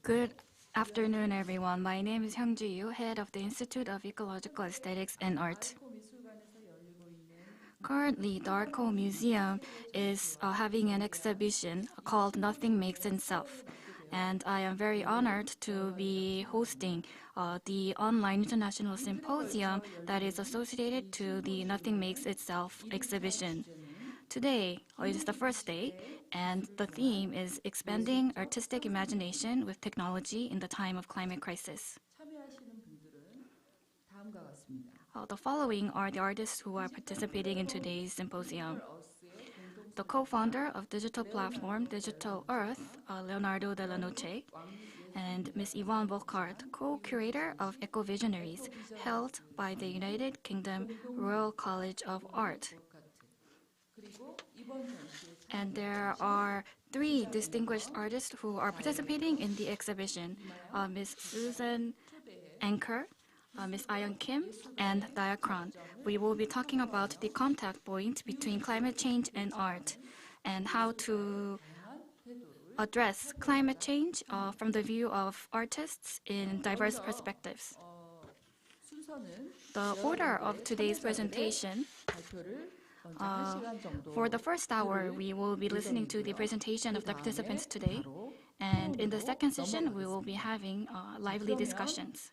Good afternoon, everyone. My name is Hyunju, head of the Institute of Ecological Aesthetics and Art. Currently, the ARKO Museum is having an exhibition called Nothing Makes Itself, and I am very honored to be hosting the online international symposium that is associated to the Nothing Makes Itself exhibition. Today is the first day, and the theme is Expanding Artistic Imagination with Technology in the Time of Climate Crisis. The following are the artists who are participating in today's symposium. The co-founder of digital platform Digital Earth, Leonardo Dellanoce, and Ms. Yvonne Volkart, co-curator of Eco-Visionaries, held by the United Kingdom Royal College of Art. And there are three distinguished artists who are participating in the exhibition, Ms. Susan Anker, Ms. Ayeon Kim, and Diakron. We will be talking about the contact point between climate change and art, and how to address climate change from the view of artists in diverse perspectives. The order of today's presentation, for the first hour, we will be listening to the presentation of the participants today, and in the second session, we will be having lively discussions.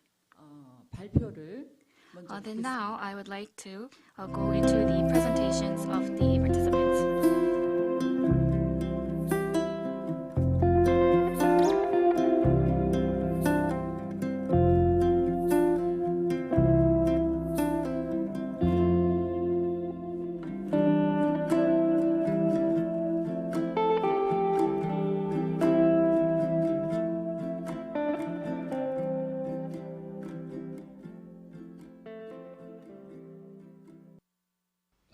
Then now, I would like to go into the presentations of the participants.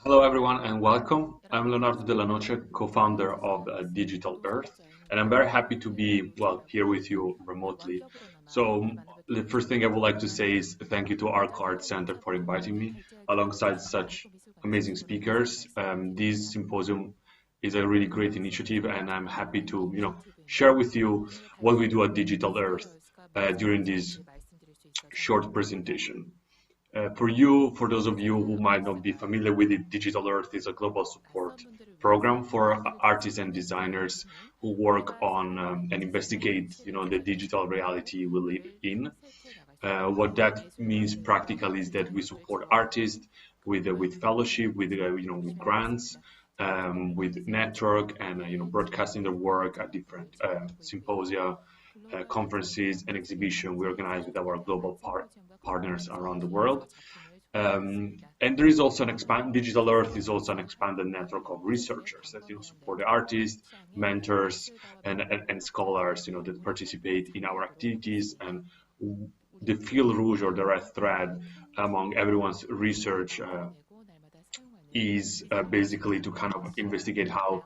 Hello everyone and welcome. I'm Leonardo Dellanoce, co-founder of Digital Earth, and I'm very happy to be, here with you remotely. So the first thing I would like to say is thank you to ARKO Art Center for inviting me alongside such amazing speakers. This symposium is a really great initiative, and I'm happy to share with you what we do at Digital Earth during this short presentation. For those of you who might not be familiar with it, Digital Earth is a global support program for artists and designers who work on and investigate, the digital reality we live in. What that means practically is that we support artists with fellowship, with grants, with network, and broadcasting their work at different symposia, conferences, and exhibitions we organize with our global partners around the world. And there is also Digital Earth is also an expanded network of researchers that support the artists, mentors, and scholars that participate in our activities. And the fil rouge or the red thread among everyone's research is basically to kind of investigate how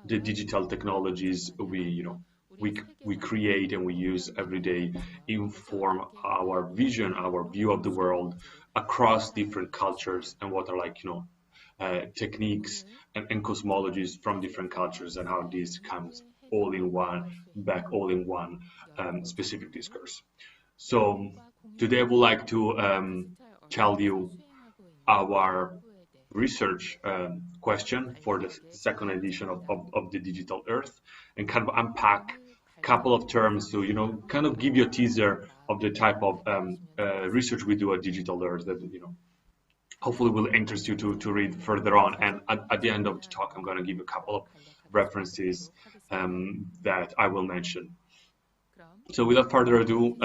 the digital technologies we create and we use every day inform our vision, our view of the world across different cultures, and what are techniques and cosmologies from different cultures, and how this comes all in one specific discourse. So today I would like to tell you our research question for the second edition of the Digital Earth, and kind of unpack a couple of terms to kind of give you a teaser of the type of research we do at Digital Earth that hopefully will interest you to read further on. And at the end of the talk, I'm going to give a couple of references that I will mention. So without further ado,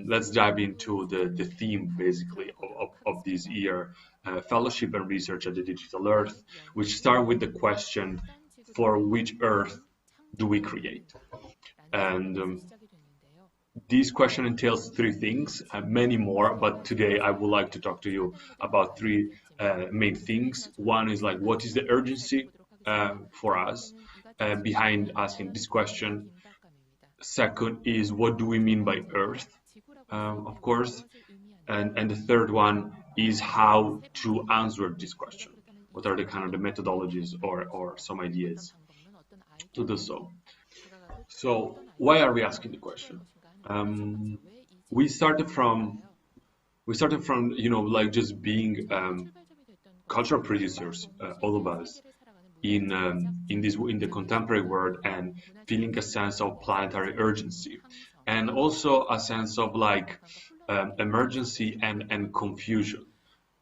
let's dive into the theme basically of this year, fellowship and research at the Digital Earth, which start with the question, for which Earth do we create? And this question entails three things, many more, but today I would like to talk to you about three main things. One is what is the urgency for us behind asking this question? Second is, what do we mean by Earth, of course? And the third one is how to answer this question. What are the kind of the methodologies or some ideas to do so? So why are we asking the question? we started from like just being cultural producers, all of us, in the contemporary world, and feeling a sense of planetary urgency, and also a sense of like emergency and confusion.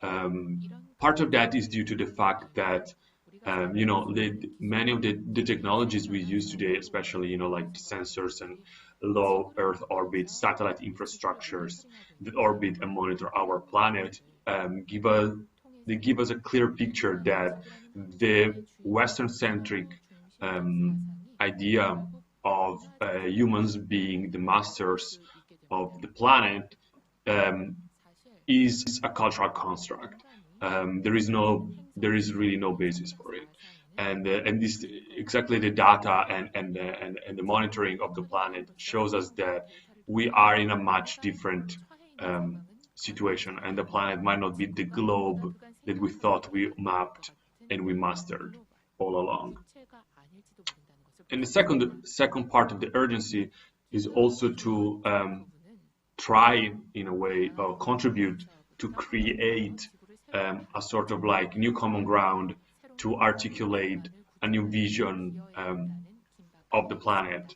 Part of that is due to the fact that many of the technologies we use today, especially like the sensors and low Earth orbit satellite infrastructures that orbit and monitor our planet, give us a clear picture that the Western-centric idea of humans being the masters of the planet is a cultural construct. There is really no basis for it, and this exactly the data and the monitoring of the planet shows us that we are in a much different situation, and the planet might not be the globe that we thought we mapped and we mastered all along. And the second part of the urgency is also to try, in a way, or contribute to create a sort of like new common ground to articulate a new vision of the planet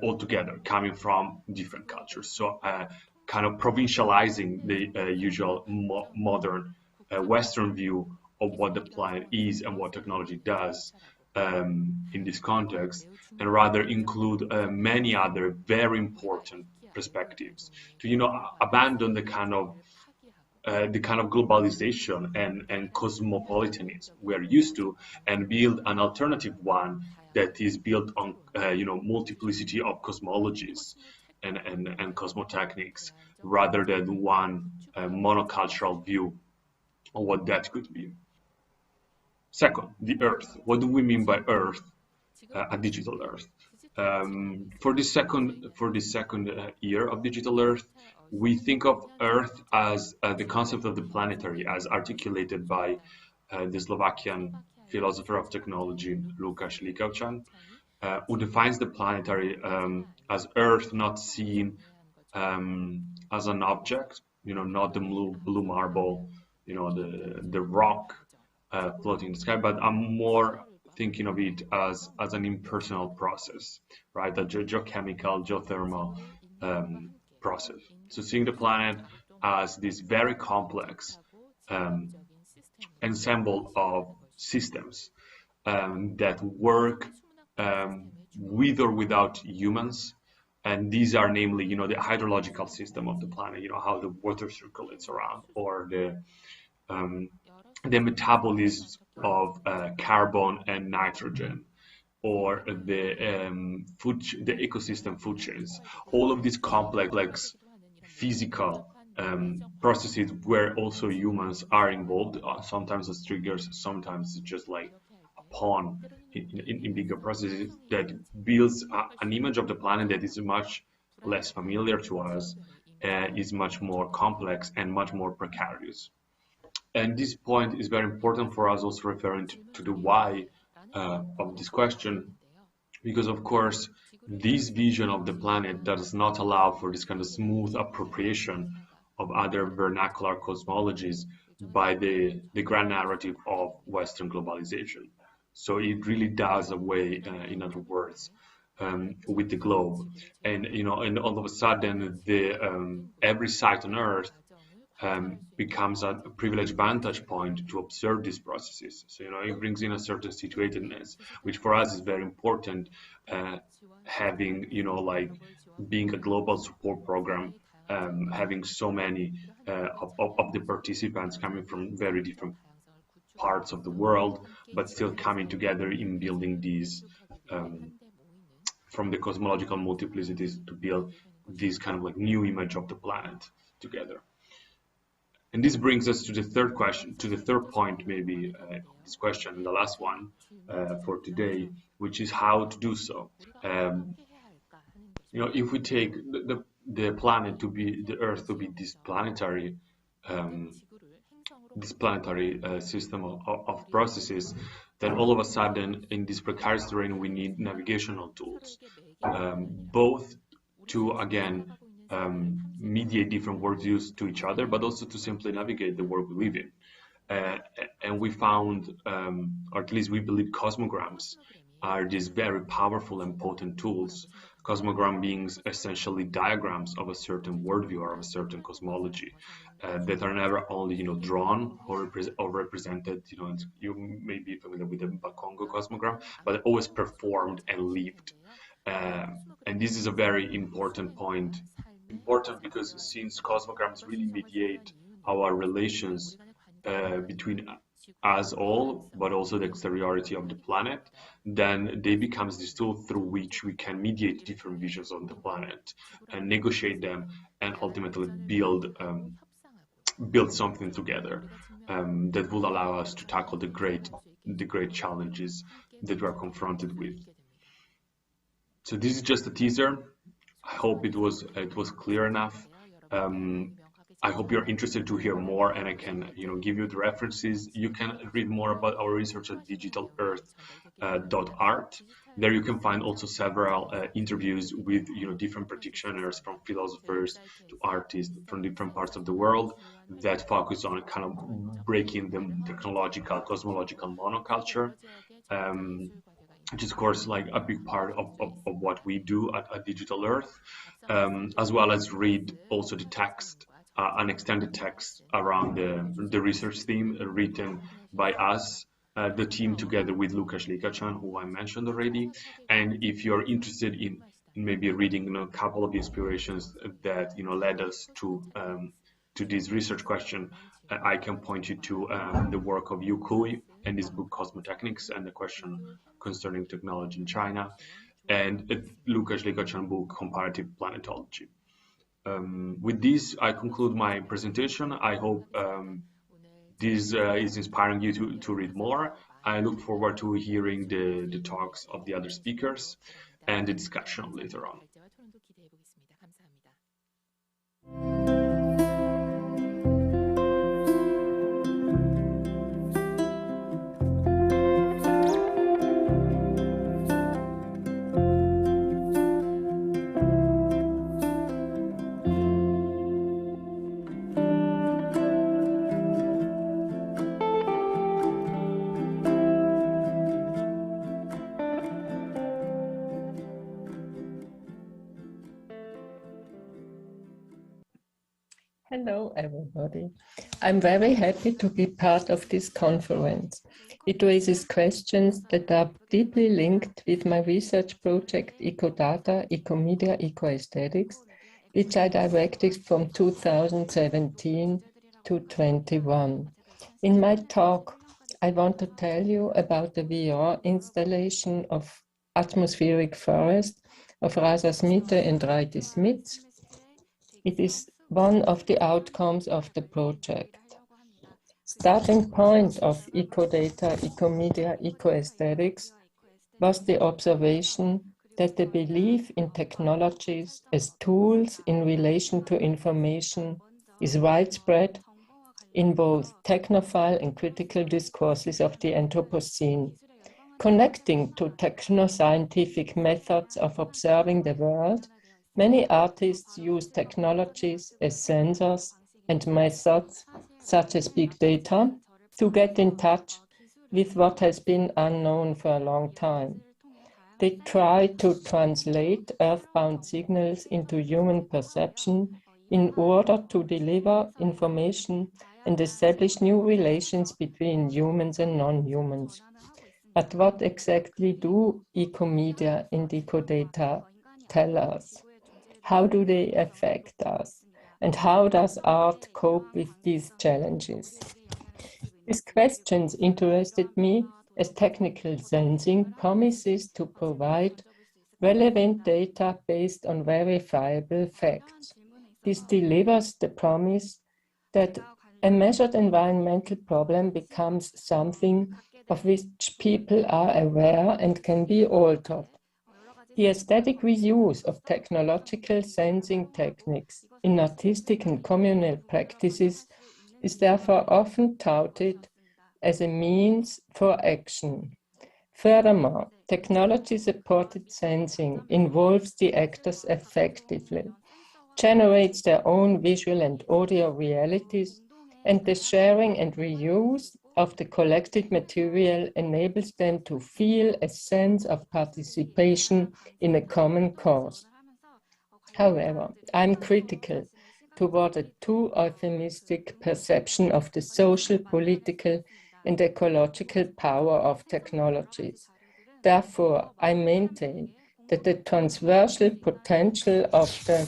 altogether, coming from different cultures. So kind of provincializing the usual modern Western view of what the planet is and what technology does in this context, and rather include many other very important perspectives to abandon the kind of globalization and cosmopolitanism we are used to, and build an alternative one that is built on multiplicity of cosmologies and cosmotechnics, rather than one monocultural view of what that could be. Second, the Earth. What do we mean by Earth? A digital Earth. For the second year of digital Earth, we think of Earth as the concept of the planetary, as articulated by the Slovakian philosopher of technology Lukáš Likavčan, who defines the planetary as Earth not seen as an object, not the blue marble, the rock floating in the sky, but I'm more thinking of it as an impersonal process, right? A geochemical, geothermal process. So seeing the planet as this very complex ensemble of systems that work with or without humans, and these are namely, the hydrological system of the planet, how the water circulates around, or the metabolism of carbon and nitrogen, or the ecosystem food chains. All of these complex physical processes where also humans are involved, sometimes as triggers, sometimes just like a pawn in bigger processes, that builds an image of the planet that is much less familiar to us, is much more complex and much more precarious. And this point is very important for us, also referring to the why of this question, because of course this vision of the planet does not allow for this kind of smooth appropriation of other vernacular cosmologies by the grand narrative of Western globalization. So it really does away, in other words, with the globe, and and all of a sudden every site on Earth becomes a privileged vantage point to observe these processes. So it brings in a certain situatedness, which for us is very important, having like being a global support program, having so many of the participants coming from very different parts of the world, but still coming together in building these from the cosmological multiplicities to build this kind of like new image of the planet together. And this brings us to the third question, to the third point, maybe this question, the last one for today, which is how to do so. If we take the planet to be, the Earth to be this planetary system of processes, then all of a sudden in this precarious terrain we need navigational tools, both to, again, mediate different worldviews to each other, but also to simply navigate the world we live in. And we found, or at least we believe, cosmograms are these very powerful and potent tools. Cosmogram being essentially diagrams of a certain worldview or of a certain cosmology that are never only, drawn or represented. And you may be familiar with the Bakongo cosmogram, but always performed and lived. And this is a very important point. Important because since cosmograms really mediate our relations between us all, but also the exteriority of the planet, then they become this tool through which we can mediate different visions on the planet and negotiate them and ultimately build something together that will allow us to tackle the great challenges that we are confronted with. So this is just a teaser. I hope it was clear enough. I hope you're interested to hear more, and I can give you the references. You can read more about our research at digitalearth.art. There you can find also several interviews with different practitioners, from philosophers to artists from different parts of the world, that focus on kind of breaking the technological, cosmological monoculture, which is of course like a big part of what we do at Digital Earth, as well as read also the text. An extended text around the research theme written by us, the team, together with Łukasz Likachan, who I mentioned already. And if you're interested in maybe reading a couple of the inspirations that led us to this research question, I can point you to the work of Yu Kui and his book Cosmotechnics and the question concerning technology in China, and Łukasz Likachan book Comparative Planetology. With this, I conclude my presentation. I hope this is inspiring you to read more. I look forward to hearing the talks of the other speakers and the discussion later on. Hello, everybody. I'm very happy to be part of this conference. It raises questions that are deeply linked with my research project Ecodata, Ecomedia, Ecoaesthetics, which I directed from 2017 to 21. In my talk, I want to tell you about the VR installation of atmospheric forest of Rasa-Smith and Reite-Smith. It is one of the outcomes of the project. Starting point of Ecodata, Ecomedia, Ecoaesthetics was the observation that the belief in technologies as tools in relation to information is widespread in both technophile and critical discourses of the Anthropocene. Connecting to technoscientific methods of observing the world, many artists use technologies as sensors and methods, such as big data, to get in touch with what has been unknown for a long time. They try to translate earthbound signals into human perception in order to deliver information and establish new relations between humans and non-humans. But what exactly do ecomedia and ecodata tell us? How do they affect us? And how does art cope with these challenges? These questions interested me as technical sensing promises to provide relevant data based on verifiable facts. This delivers the promise that a measured environmental problem becomes something of which people are aware and can be altered. The aesthetic reuse of technological sensing techniques in artistic and communal practices is therefore often touted as a means for action. Furthermore, technology-supported sensing involves the actors effectively, generates their own visual and audio realities, and the sharing and reuse of the collected material enables them to feel a sense of participation in a common cause. However, I'm critical toward a too euphemistic perception of the social, political, and ecological power of technologies. Therefore, I maintain that the transversal potential of the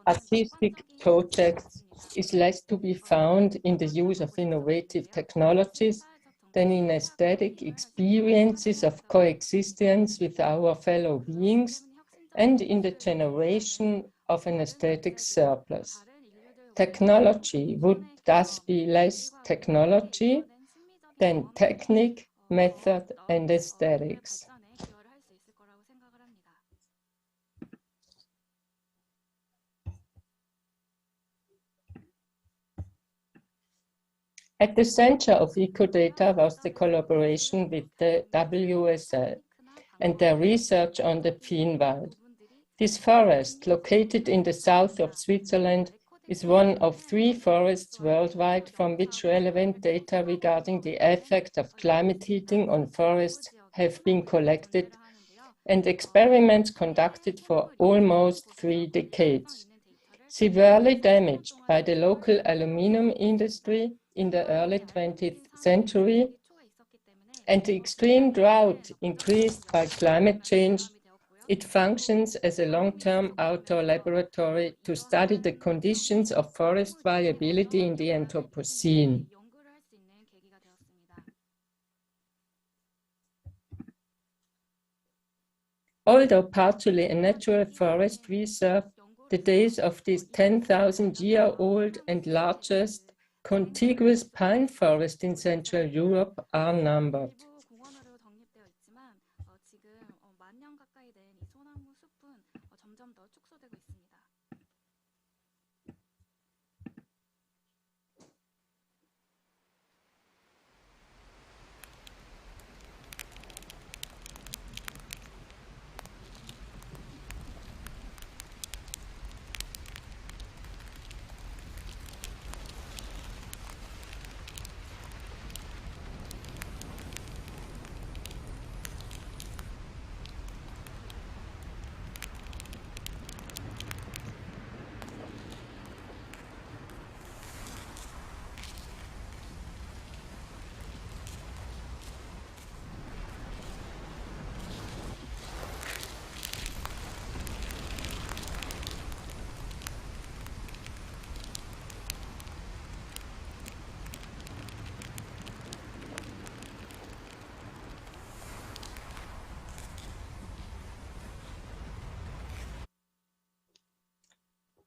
artistic projects is less to be found in the use of innovative technologies than in aesthetic experiences of coexistence with our fellow beings and in the generation of an aesthetic surplus. Technology would thus be less technology than technique, method, and aesthetics. At the center of Ecodata was the collaboration with the WSL and their research on the Pfienwald. This forest, located in the south of Switzerland, is one of 3 forests worldwide from which relevant data regarding the effect of climate heating on forests have been collected, and experiments conducted for almost 3 decades. Severely damaged by the local aluminum industry in the early 20th century, and the extreme drought increased by climate change, it functions as a long-term outdoor laboratory to study the conditions of forest viability in the Anthropocene. Although partially a natural forest reserve, the days of this 10,000-year-old and largest contiguous pine forest in Central Europe are numbered.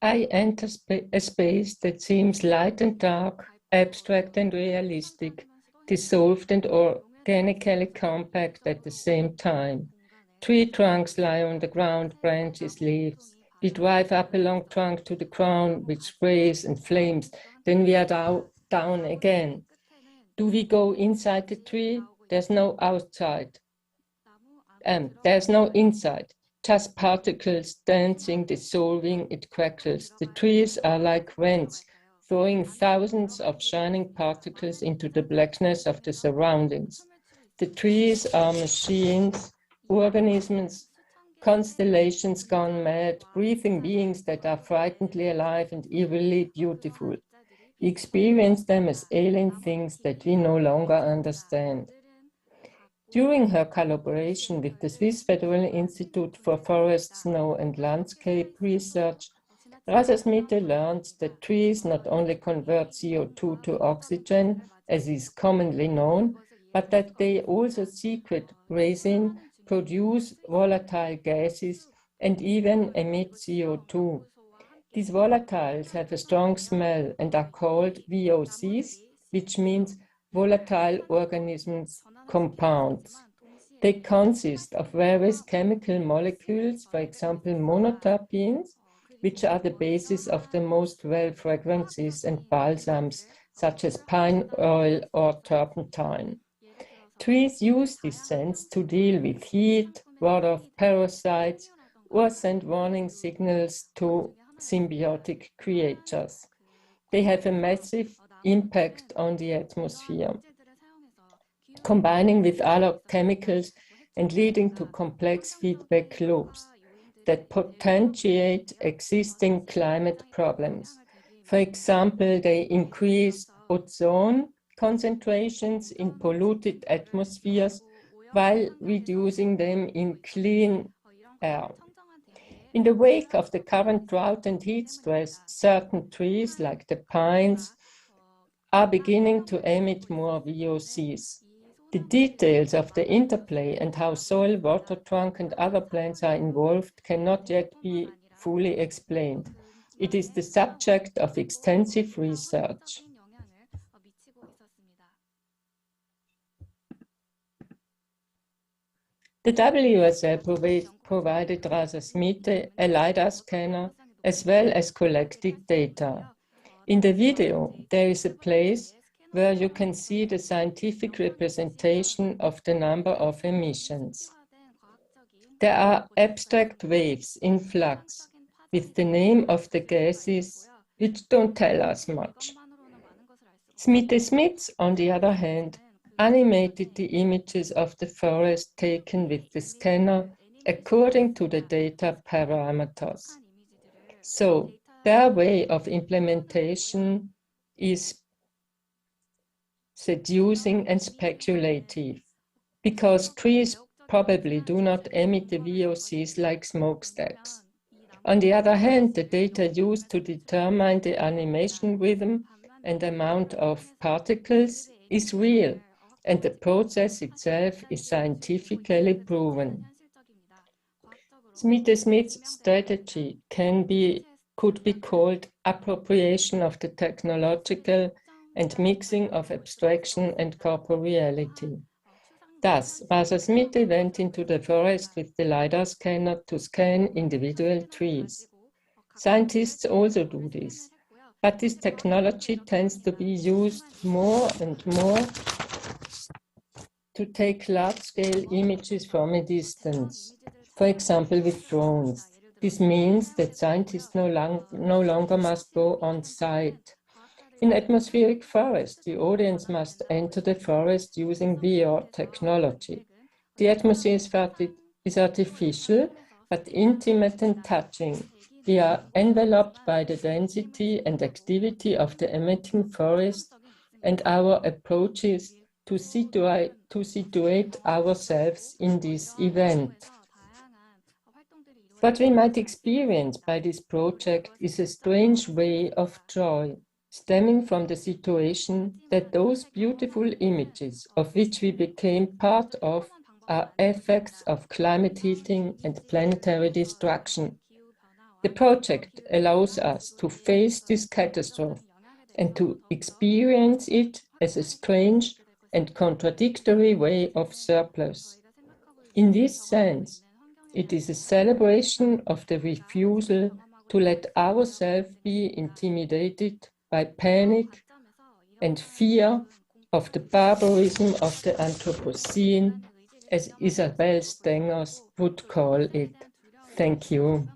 I enter a space that seems light and dark, abstract and realistic, dissolved and organically compact at the same time. Tree trunks lie on the ground, branches, leaves. We drive up a long trunk to the ground, which sprays and flames. Then we are down again. Do we go inside the tree? There's no outside. There's no inside. Just particles dancing, dissolving, it crackles. The trees are like vents, throwing thousands of shining particles into the blackness of the surroundings. The trees are machines, organisms, constellations gone mad, breathing beings that are frighteningly alive and eerily beautiful. We experience them as alien things that we no longer understand. During her collaboration with the Swiss Federal Institute for Forest, Snow and Landscape Research, Rasmussen learned that trees not only convert CO2 to oxygen, as is commonly known, but that they also secrete resin, produce volatile gases, and even emit CO2. These volatiles have a strong smell and are called VOCs, which means volatile organisms compounds. They consist of various chemical molecules, for example, monoterpenes, which are the basis of the most well fragrances and balsams, such as pine oil or turpentine. Trees use this sense to deal with heat, ward off parasites, or send warning signals to symbiotic creatures. They have a massive impact on the atmosphere, combining with other chemicals and leading to complex feedback loops that potentiate existing climate problems. For example, they increase ozone concentrations in polluted atmospheres while reducing them in clean air. In the wake of the current drought and heat stress, certain trees, like the pines, are beginning to emit more VOCs. The details of the interplay and how soil, water trunk, and other plants are involved cannot yet be fully explained. It is the subject of extensive research. The WSL provided 𝐸𝐧𝐚𝐿, a LiDAR scanner, as well as collected data. In the video, there is a place where you can see the scientific representation of the number of emissions. There are abstract waves in flux with the name of the gases, which don't tell us much. 𝐸𝐸, on the other hand, animated the images of the forest taken with the scanner according to the data parameters. So their way of implementation is seducing and speculative, because trees probably do not emit the VOCs like smokestacks. On the other hand, the data used to determine the animation rhythm and amount of particles is real, and the process itself is scientifically proven. 𝐸𝐸's strategy could be called appropriation of the technological and mixing of abstraction and corporeality. Thus, 𝐸𝐧𝐚𝐿 went into the forest with the LiDAR scanner to scan individual trees. Scientists also do this, but this technology tends to be used more and more to take large-scale images from a distance, for example with drones. This means that scientists no longer must go on site. In atmospheric forest, the audience must enter the forest using VR technology. The atmosphere is artificial, but intimate and touching. We are enveloped by the density and activity of the emitting forest, and our approaches to situate ourselves in this event. What we might experience by this project is a strange way of joy, stemming from the situation that those beautiful images of which we became part of are effects of climate heating and planetary destruction. The project allows us to face this catastrophe and to experience it as a strange and contradictory way of surplus. In this sense, it is a celebration of the refusal to let ourselves be intimidated by panic and fear of the barbarism of the Anthropocene, as Isabel Stengers would call it. Thank you.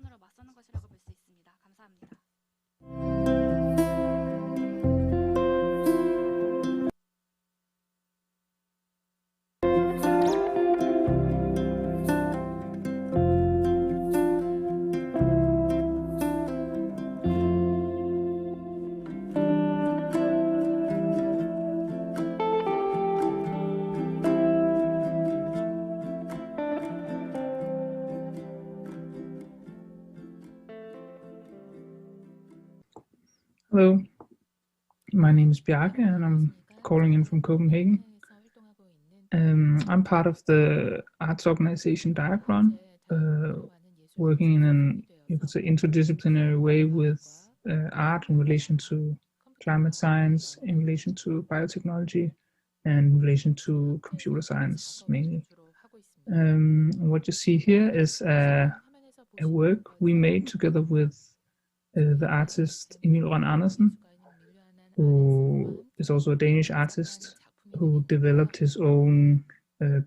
Hello, my name is Bjarke and I'm calling in from Copenhagen. I'm part of the arts organization Diakron, working in an, you could say, interdisciplinary way with art in relation to climate science, in relation to biotechnology, and in relation to computer science mainly. What you see here is a work we made together with the artist Emil Rønn Andersen, who is also a Danish artist who developed his own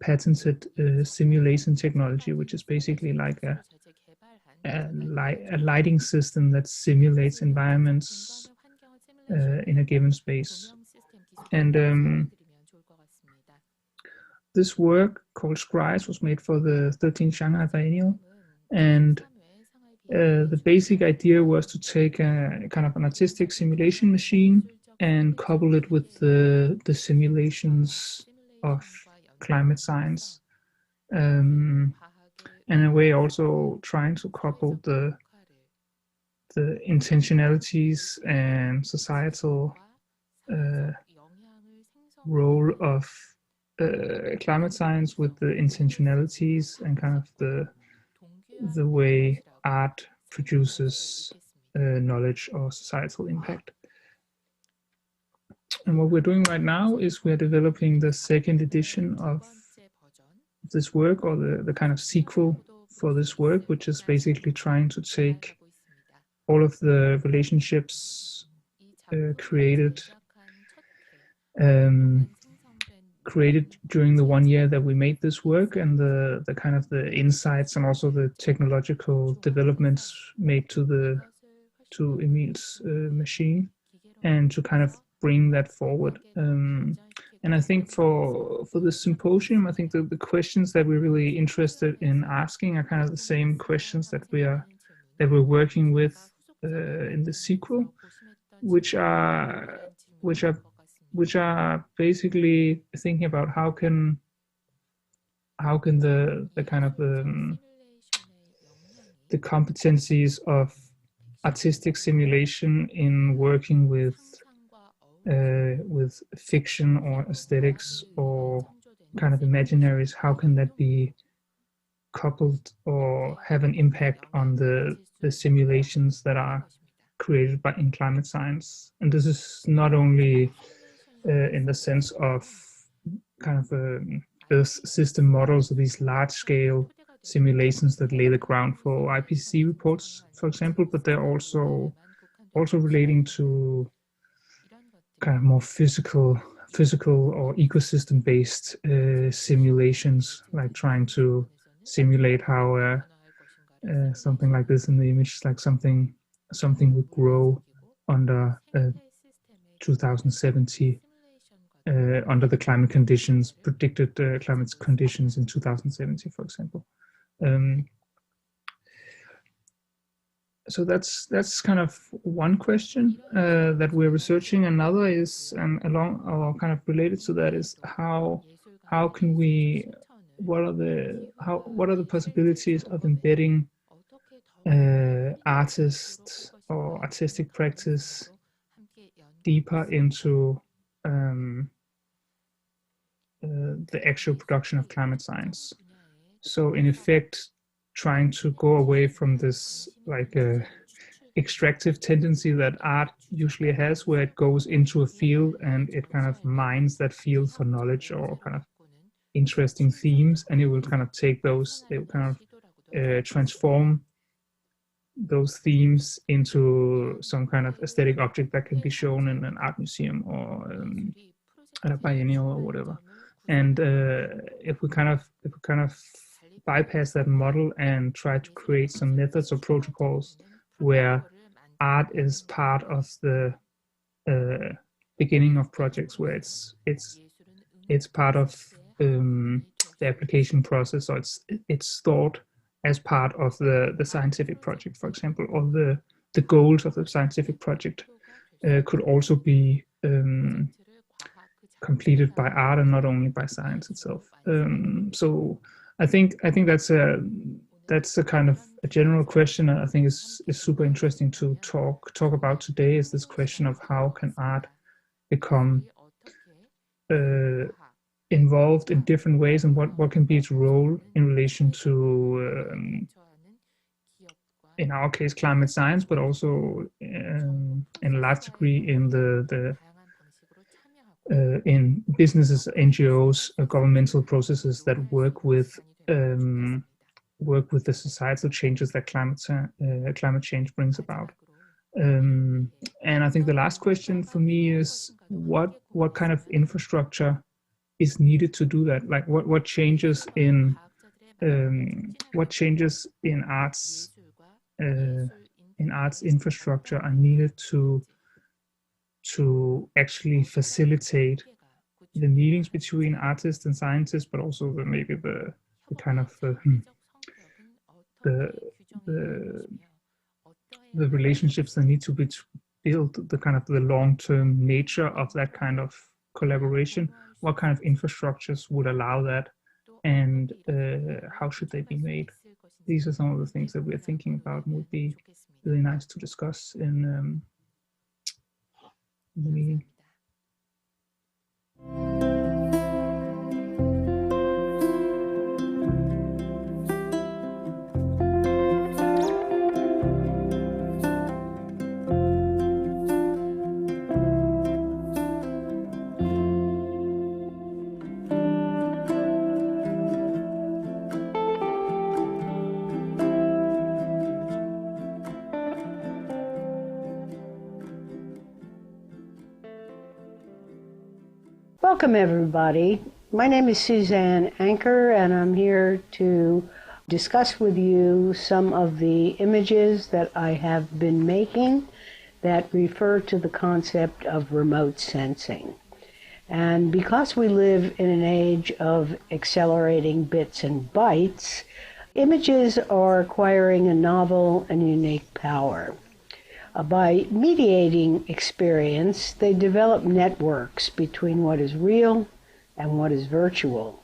patented simulation technology, which is basically like a lighting system that simulates environments in a given space. And this work called Scries was made for the 13th Shanghai Biennial, and the basic idea was to take a kind of an artistic simulation machine and couple it with the simulations of climate science, and in a way also trying to couple the intentionalities and societal role of climate science with the intentionalities and kind of the way art produces knowledge or societal impact. And what we're doing right now is we're developing the second edition of this work, or the kind of sequel for this work, which is basically trying to take all of the relationships created during the 1 year that we made this work, and the kind of the insights and also the technological developments made to Emil's machine, and to kind of bring that forward. And I think for the symposium, I think the questions that we're really interested in asking are kind of the same questions that we're working with in the sequel, which are basically thinking about how can the kind of the competencies of artistic simulation in working with fiction or aesthetics or kind of imaginaries, how can that be coupled or have an impact on the simulations that are created in climate science. And this is not only in the sense of kind of Earth system models of these large-scale simulations that lay the ground for IPCC reports, for example, but they're also relating to kind of more physical or ecosystem-based simulations, like trying to simulate how something like this in the image, like something would grow under 2070 under the climate conditions, predicted climate conditions in 2070, for example. So that's kind of one question that we're researching. Another is, and along or kind of related to that, is how can we, what are the possibilities of embedding artists or artistic practice deeper into the actual production of climate science. So in effect, trying to go away from this like extractive tendency that art usually has, where it goes into a field and it kind of mines that field for knowledge or kind of interesting themes, and it will kind of take those, it will kind of transform those themes into some kind of aesthetic object that can be shown in an art museum or a biennial or whatever. And if we kind of bypass that model and try to create some methods or protocols where art is part of the beginning of projects, where it's part of the application process, or it's thought as part of the scientific project, for example, or the goals of the scientific project could also be completed by art and not only by science itself. So I think that's a kind of a general question I think is super interesting to talk about today, is this question of how can art become involved in different ways, and what can be its role in relation to, in our case, climate science, but also in a large degree in in businesses, NGOs, governmental processes that work with the societal changes that climate change brings about. And I think the last question for me is what kind of infrastructure is needed to do that? Like what changes in arts infrastructure are needed to actually facilitate the meetings between artists and scientists, but also maybe the kind of the relationships that need to be built, the kind of the long-term nature of that kind of collaboration. What kind of infrastructures would allow that, and how should they be made? These are some of the things that we're thinking about and would be really nice to discuss in the meeting. Welcome, everybody. My name is Suzanne Anker, and I'm here to discuss with you some of the images that I have been making that refer to the concept of remote sensing. And because we live in an age of accelerating bits and bytes, images are acquiring a novel and unique power. By mediating experience, they develop networks between what is real and what is virtual.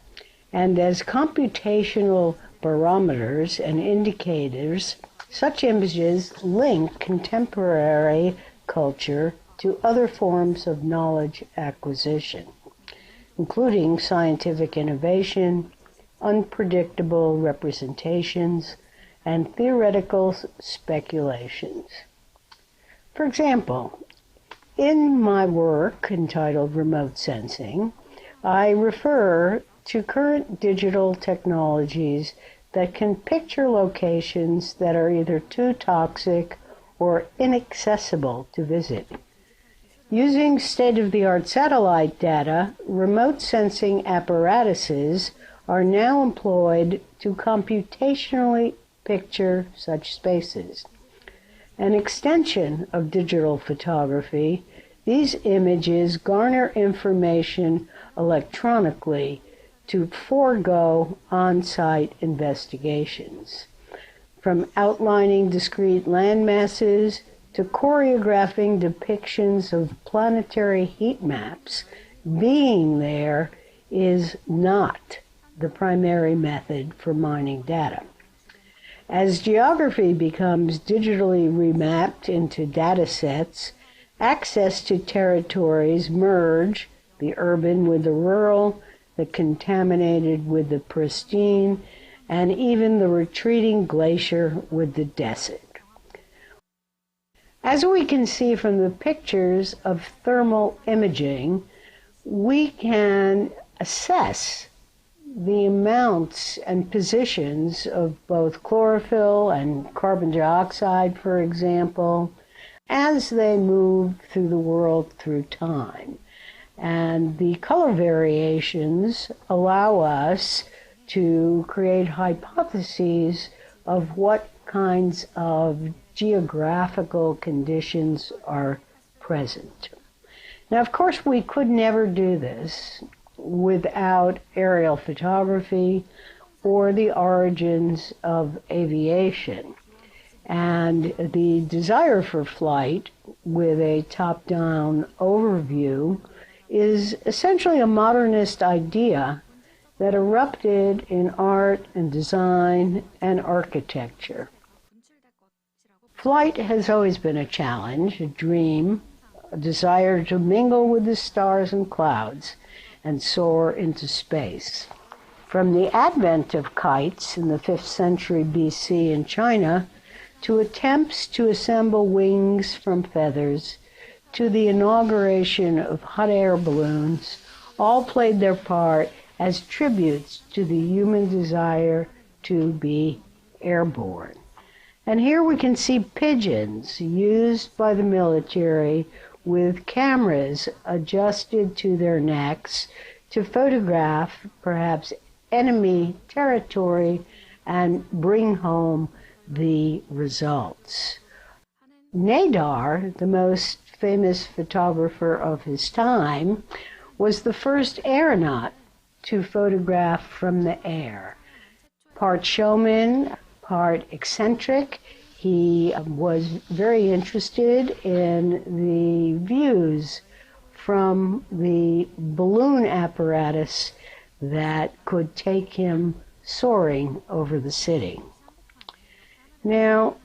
And as computational barometers and indicators, such images link contemporary culture to other forms of knowledge acquisition, including scientific innovation, unpredictable representations, and theoretical speculations. For example, in my work entitled Remote Sensing, I refer to current digital technologies that can picture locations that are either too toxic or inaccessible to visit. Using state-of-the-art satellite data, remote sensing apparatuses are now employed to computationally picture such spaces. An extension of digital photography, these images garner information electronically to forego on-site investigations. From outlining discrete landmasses to choreographing depictions of planetary heat maps, being there is not the primary method for mining data. As geography becomes digitally remapped into data sets, access to territories merge, the urban with the rural, the contaminated with the pristine, and even the retreating glacier with the desert. As we can see from the pictures of thermal imaging, we can assess the amounts and positions of both chlorophyll and carbon dioxide, for example, as they move through the world through time. And the color variations allow us to create hypotheses of what kinds of geographical conditions are present. Now, of course, we could never do this without aerial photography or the origins of aviation. And the desire for flight with a top-down overview is essentially a modernist idea that erupted in art and design and architecture. Flight has always been a challenge, a dream, a desire to mingle with the stars and clouds and soar into space. From the advent of kites in the 5th century BC in China, to attempts to assemble wings from feathers, to the inauguration of hot air balloons, all played their part as tributes to the human desire to be airborne. And here we can see pigeons used by the military with cameras adjusted to their necks to photograph perhaps enemy territory and bring home the results. Nadar, the most famous photographer of his time, was the first aeronaut to photograph from the air. Part showman, part eccentric, he was very interested in the views from the balloon apparatus that could take him soaring over the city. Now,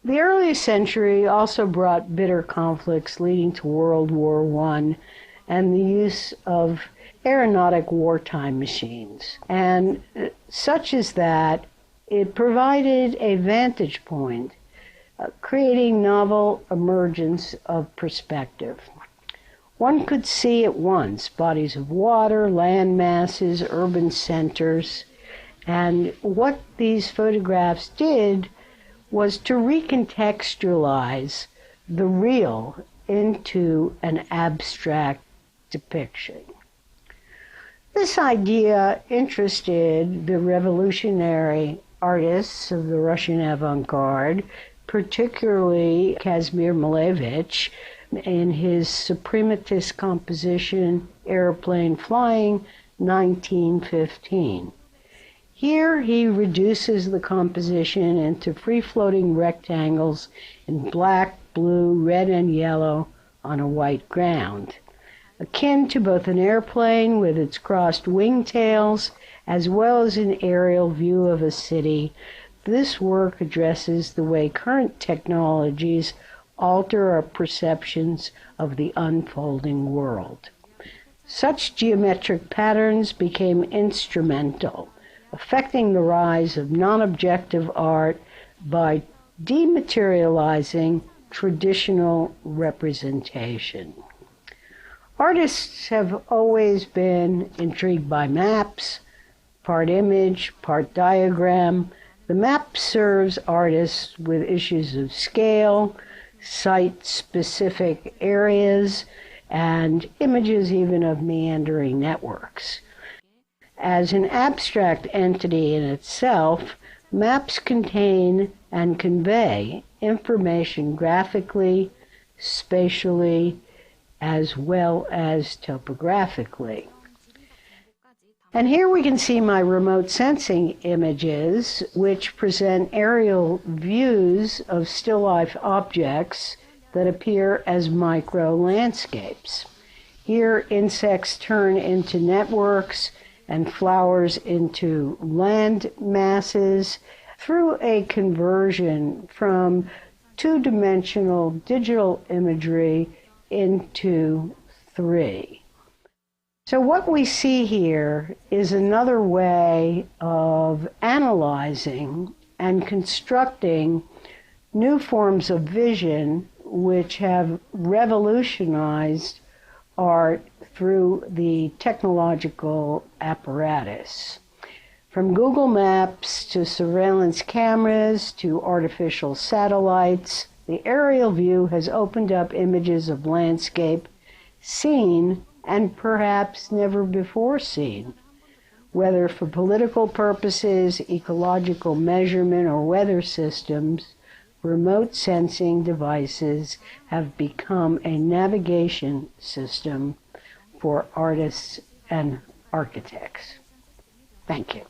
the early century also brought bitter conflicts leading to World War I and the use of aeronautic wartime machines. And such as that, it provided a vantage point, creating novel emergence of perspective. One could see at once bodies of water, land masses, urban centers, and what these photographs did was to recontextualize the real into an abstract depiction. This idea interested the revolutionary artists of the Russian avant-garde, particularly Kazimir Malevich, in his suprematist composition, Airplane Flying, 1915. Here he reduces the composition into free-floating rectangles in black, blue, red, and yellow on a white ground, akin to both an airplane with its crossed wingtails as well as an aerial view of a city. This work addresses the way current technologies alter our perceptions of the unfolding world. Such geometric patterns became instrumental, affecting the rise of non-objective art by dematerializing traditional representation. Artists have always been intrigued by maps, part image, part diagram. The map serves artists with issues of scale, site-specific areas, and images even of meandering networks. As an abstract entity in itself, maps contain and convey information graphically, spatially, as well as topographically. And here we can see my remote sensing images, which present aerial views of still life objects that appear as micro landscapes. Here, insects turn into networks and flowers into land masses through a conversion from two-dimensional digital imagery into three. So what we see here is another way of analyzing and constructing new forms of vision which have revolutionized art through the technological apparatus. From Google Maps to surveillance cameras to artificial satellites, the aerial view has opened up images of landscape seen and perhaps never before seen. Whether for political purposes, ecological measurement, or weather systems, remote sensing devices have become a navigation system for artists and architects. Thank you.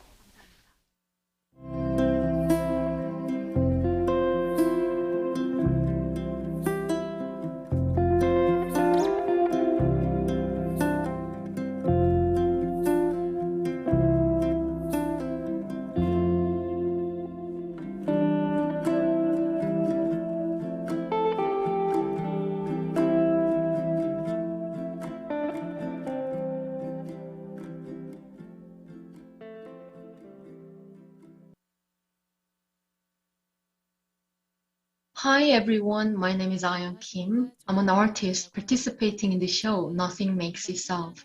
Hi everyone, my name is Ayeon Kim. I'm an artist participating in the show Nothing Makes Itself.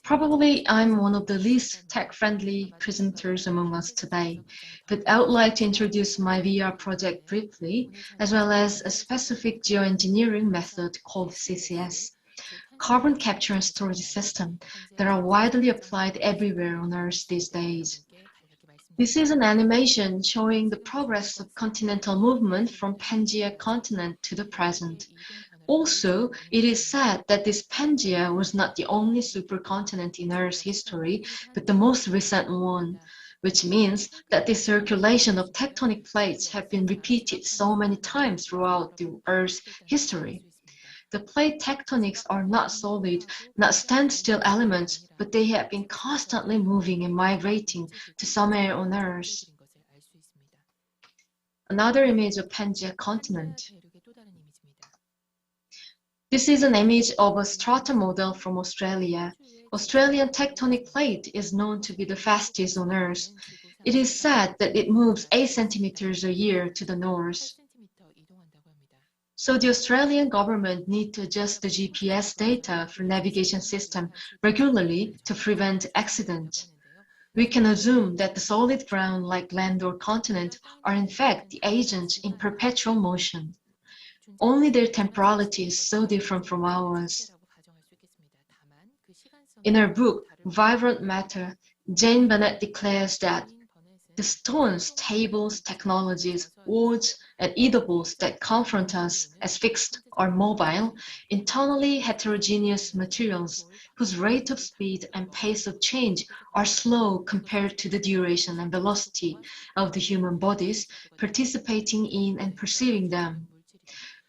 Probably I'm one of the least tech-friendly presenters among us today, but I would like to introduce my VR project briefly, as well as a specific geoengineering method called CCS. carbon capture and storage system that are widely applied everywhere on Earth these days. This is an animation showing the progress of continental movement from Pangaea continent to the present. Also, it is said that this Pangaea was not the only supercontinent in Earth's history, but the most recent one, which means that the circulation of tectonic plates have been repeated so many times throughout the Earth's history. The plate tectonics are not solid, not standstill elements, but they have been constantly moving and migrating to somewhere on Earth. Another image of Pangaea continent. This is an image of a strata model from Australia. Australian tectonic plate is known to be the fastest on Earth. It is said that it moves 8 centimeters a year to the north. So the Australian government needs to adjust the GPS data for navigation system regularly to prevent accidents. We can assume that the solid ground like land or continent are in fact the agents in perpetual motion. Only their temporality is so different from ours. In her book, Vibrant Matter, Jane Bennett declares that the stones, tables, technologies, words, and eatables that confront us as fixed or mobile, internally heterogeneous materials whose rate of speed and pace of change are slow compared to the duration and velocity of the human bodies participating in and perceiving them.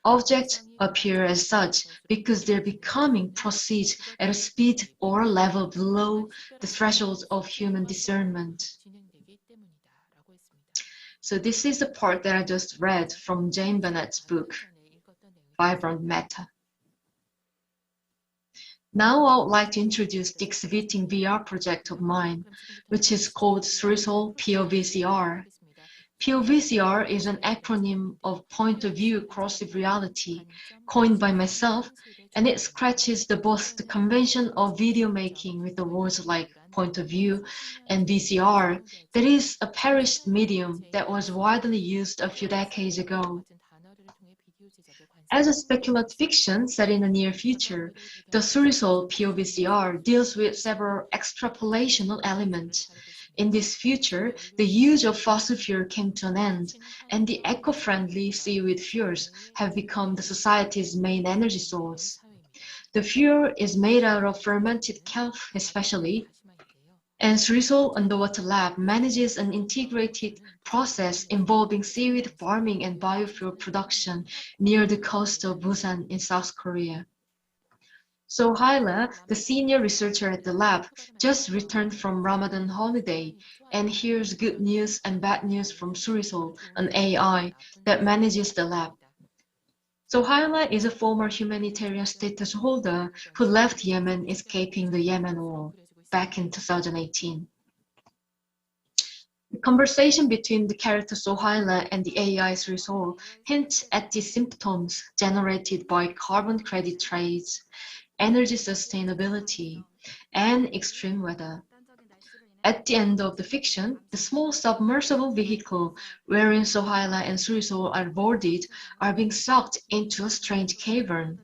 Objects appear as such because their becoming proceeds at a speed or a level below the threshold of human discernment. So this is the part that I just read from Jane Bennett's book, Vibrant Matter. Now I would like to introduce the exhibiting VR project of mine, which is called Surisol POVCR. POVCR is an acronym of Point of View Corrosive Reality, coined by myself, and it scratches both the convention of video making with the words like point of view and VCR, that is a perished medium that was widely used a few decades ago. As a speculative fiction set in the near future, the Surisol POVCR deals with several extrapolational elements. In this future, the use of fossil fuel came to an end, and the eco-friendly seaweed fuels have become the society's main energy source. The fuel is made out of fermented kelp especially, and Surisol Underwater Lab manages an integrated process involving seaweed farming and biofuel production near the coast of Busan in South Korea. So Hyla, the senior researcher at the lab, just returned from Ramadan holiday, and here's good news and bad news from Surisol, an AI that manages the lab. So Hyla is a former humanitarian status holder who left Yemen escaping the Yemen war back in 2018. The conversation between the character Sohaila and the AI Surisol hints at the symptoms generated by carbon credit trades, energy sustainability, and extreme weather. At the end of the fiction, the small submersible vehicle wherein Sohaila and Surisol are boarded are being sucked into a strange cavern.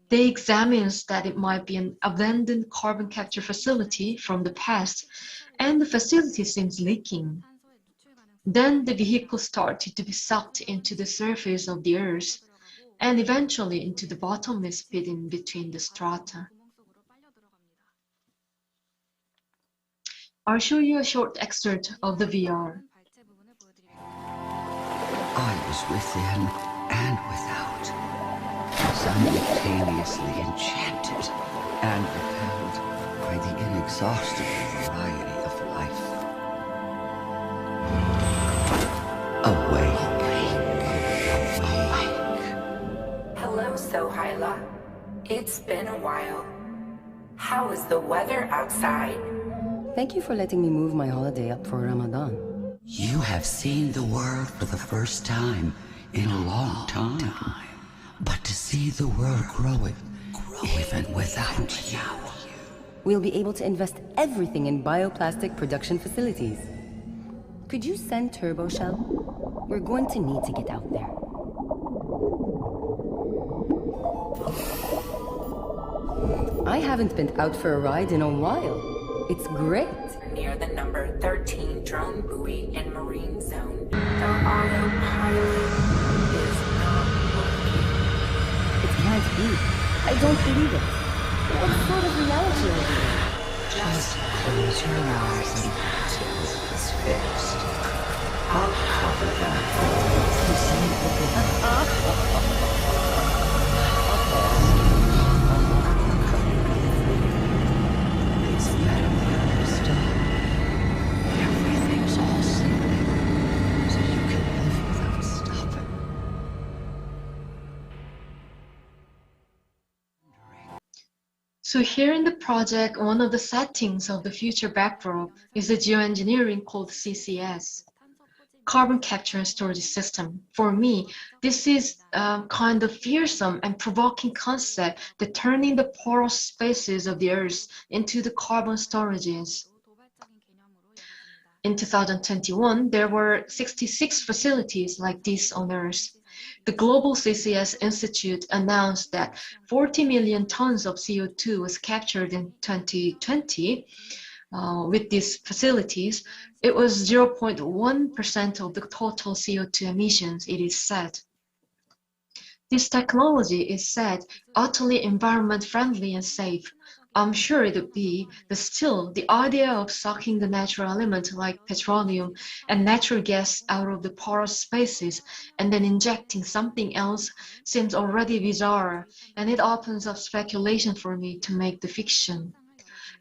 They examine that it might be an abandoned carbon capture facility from the past, and the facility seems leaking. Then the vehicle started to be sucked into the surface of the Earth, and eventually into the bottomless pit in between the strata. I'll show you a short excerpt of the VR. I was within and without, simultaneously enchanted and repelled by the inexhaustible variety of life. Awake. Hello, Sohaila. It's been a while. How is the weather outside? Thank you for letting me move my holiday up for Ramadan. You have seen the world for the first time in a long time. But to see the world growing, even without you. We'll be able to invest everything in bioplastic production facilities. Could you send Turbo Shell? We're going to need to get out there. I haven't been out for a ride in a while. It's great. Near the number 13 drone buoy and marine zone. The autopilot is not working. It can't be. I don't believe it. What sort of reality are we in? Just close your eyes until it's fixed. I'll cover that holes you see It's medically understood. Everything's all simple, so you can live without stopping. So here in the project, one of the settings of the future backdrop is a geoengineering called CCS, Carbon Capture and Storage System. For me, this is a kind of fearsome and provoking concept that turning the porous spaces of the Earth into the carbon storages. In 2021, there were 66 facilities like this on Earth. The Global CCS Institute announced that 40 million tons of CO2 was captured in 2020 with these facilities. It was 0.1% of the total CO2 emissions, it is said. This technology is said utterly environment friendly and safe. I'm sure it would be, but still, the idea of sucking the natural element like petroleum and natural gas out of the porous spaces and then injecting something else seems already bizarre, and it opens up speculation for me to make the fiction.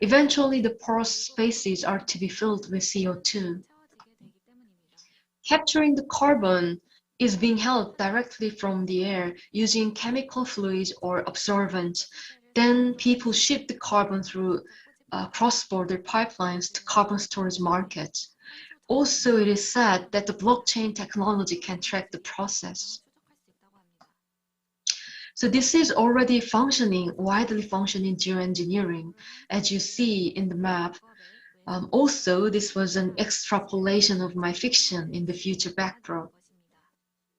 Eventually, the porous spaces are to be filled with CO2. Capturing the carbon is being held directly from the air using chemical fluids or absorbents. Then people ship the carbon through cross-border pipelines to carbon storage markets. Also, it is said that the blockchain technology can track the process. So this is already functioning, widely functioning geoengineering, as you see in the map. Also, this was an extrapolation of my fiction in the future backdrop.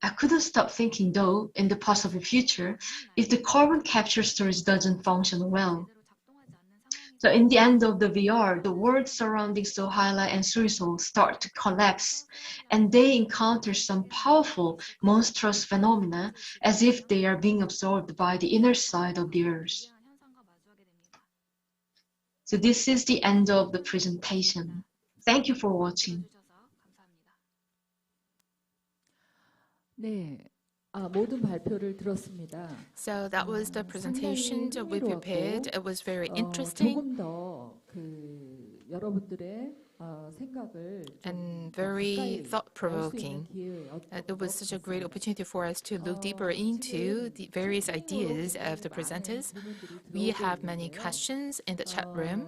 I couldn't stop thinking though, in the possible future, if the carbon capture storage doesn't function well. So in the end of the VR, the world surrounding Sohaila and Surisol start to collapse, and they encounter some powerful, monstrous phenomena as if they are being absorbed by the inner side of the Earth. So this is the end of the presentation. Thank you for watching. So that was the presentation that we prepared. It was very interesting and very thought-provoking. It was such a great opportunity for us to look deeper into the various ideas of the presenters. We have many questions in the chat room.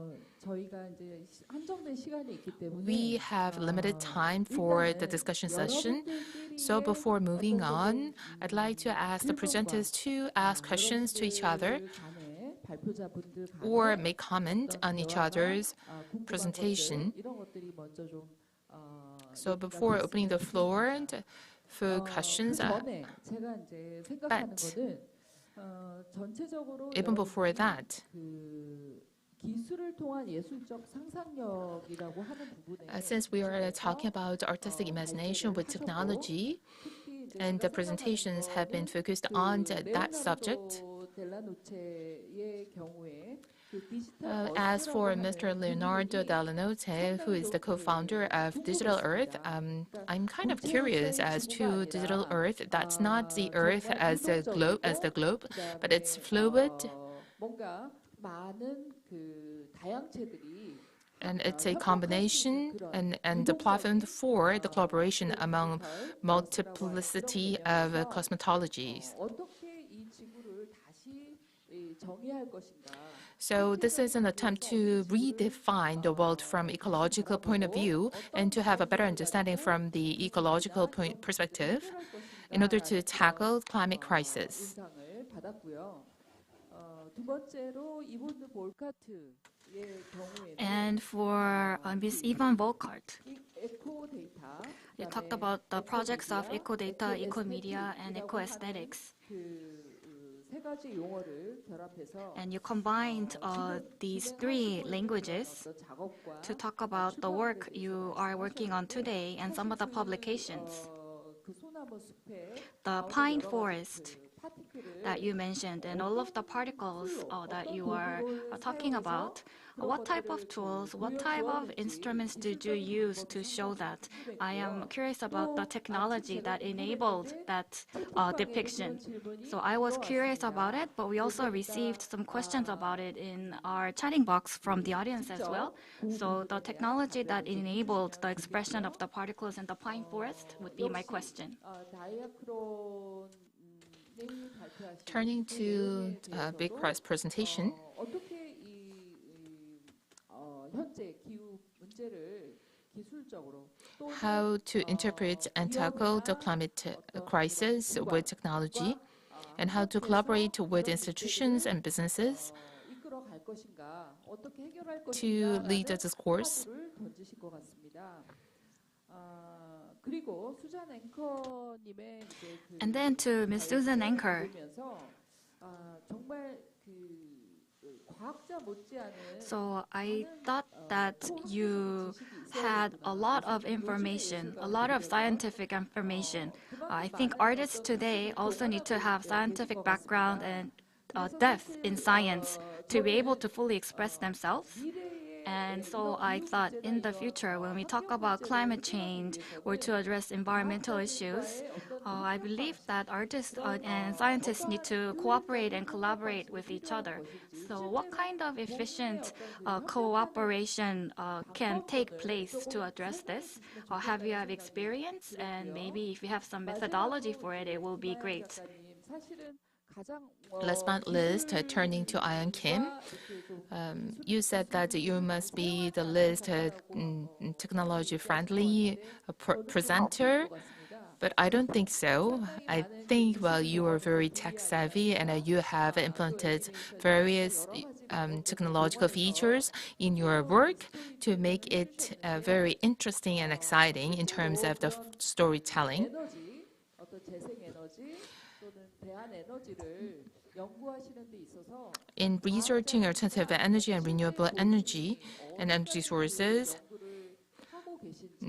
We have limited time for the discussion session, so before moving on, I'd like to ask the presenters to ask questions to each other or make comment on each other's presentation. So before opening the floor for questions, but even before that, since we are talking about artistic imagination with technology, and the presentations have been focused on that subject, as for Mr. Leonardo Dellanoce, who is the co-founder of Digital Earth, I'm kind of curious as to Digital Earth. That's not the Earth as the globe, but it's fluid. And it's a combination and the platform for the collaboration among multiplicity of cosmetologies. So this is an attempt to redefine the world from ecological point of view and to have a better understanding from the ecological perspective in order to tackle climate crisis. And for Ms. Yvonne Volkart, you talked about the projects of eco data, eco media, and eco aesthetics. And you combined these three languages to talk about the work you are working on today and some of the publications. The pine forest that you mentioned and all of the particles that you are talking about, what type of tools, what type of instruments did you use to show that? I am curious about the technology that enabled that depiction. So I was curious about it, but we also received some questions about it in our chatting box from the audience as well. So the technology that enabled the expression of the particles in the pine forest would be my question. Turning to Big Prize presentation, how to interpret and tackle the climate crisis with technology, and how to collaborate with institutions and businesses to lead a discourse. And then to Ms. Susan Anker. So I thought that you had a lot of information, a lot of scientific information. I think artists today also need to have scientific background and depth in science to be able to fully express themselves. And so I thought in the future, when we talk about climate change or to address environmental issues, I believe that artists and scientists need to cooperate and collaborate with each other. So what kind of efficient cooperation can take place to address this? Have you experience? And maybe if you have some methodology for it, it will be great. Last but not least, turning to Ayan Kim, you said that you must be the least technology-friendly presenter, but I don't think so. I think, well, you are very tech-savvy and you have implemented various technological features in your work to make it very interesting and exciting in terms of the storytelling. In researching alternative energy and renewable energy and energy sources,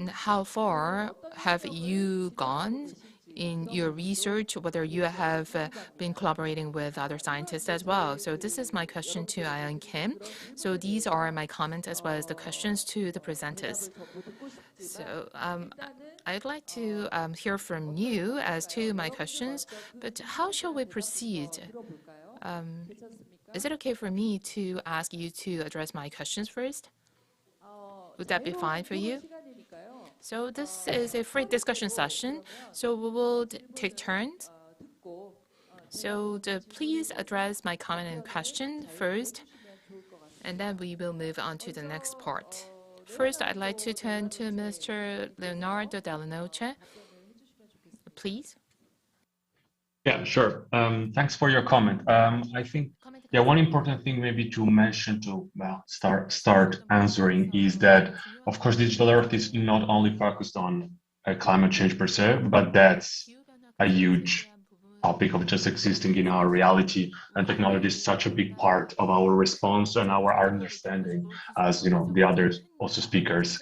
how far have you gone in your research, whether you have been collaborating with other scientists as well? So this is my question to Ayan Kim. So these are my comments as well as the questions to the presenters. So I'd like to hear from you as to my questions, but how shall we proceed? Is it okay for me to ask you to address my questions first? Would that be fine for you? So this is a free discussion session, so we will take turns. So please address my comment and question first, and then we will move on to the next part. First, I'd like to turn to Mr. Leonardo Dellanoce. Please. Yeah, sure. Thanks for your comment. I think, yeah, one important thing maybe to mention to start answering is that, of course, Digital Earth is not only focused on climate change per se, but that's a huge topic of just existing in our reality, and technology is such a big part of our response and our understanding, as you know, the other also speakers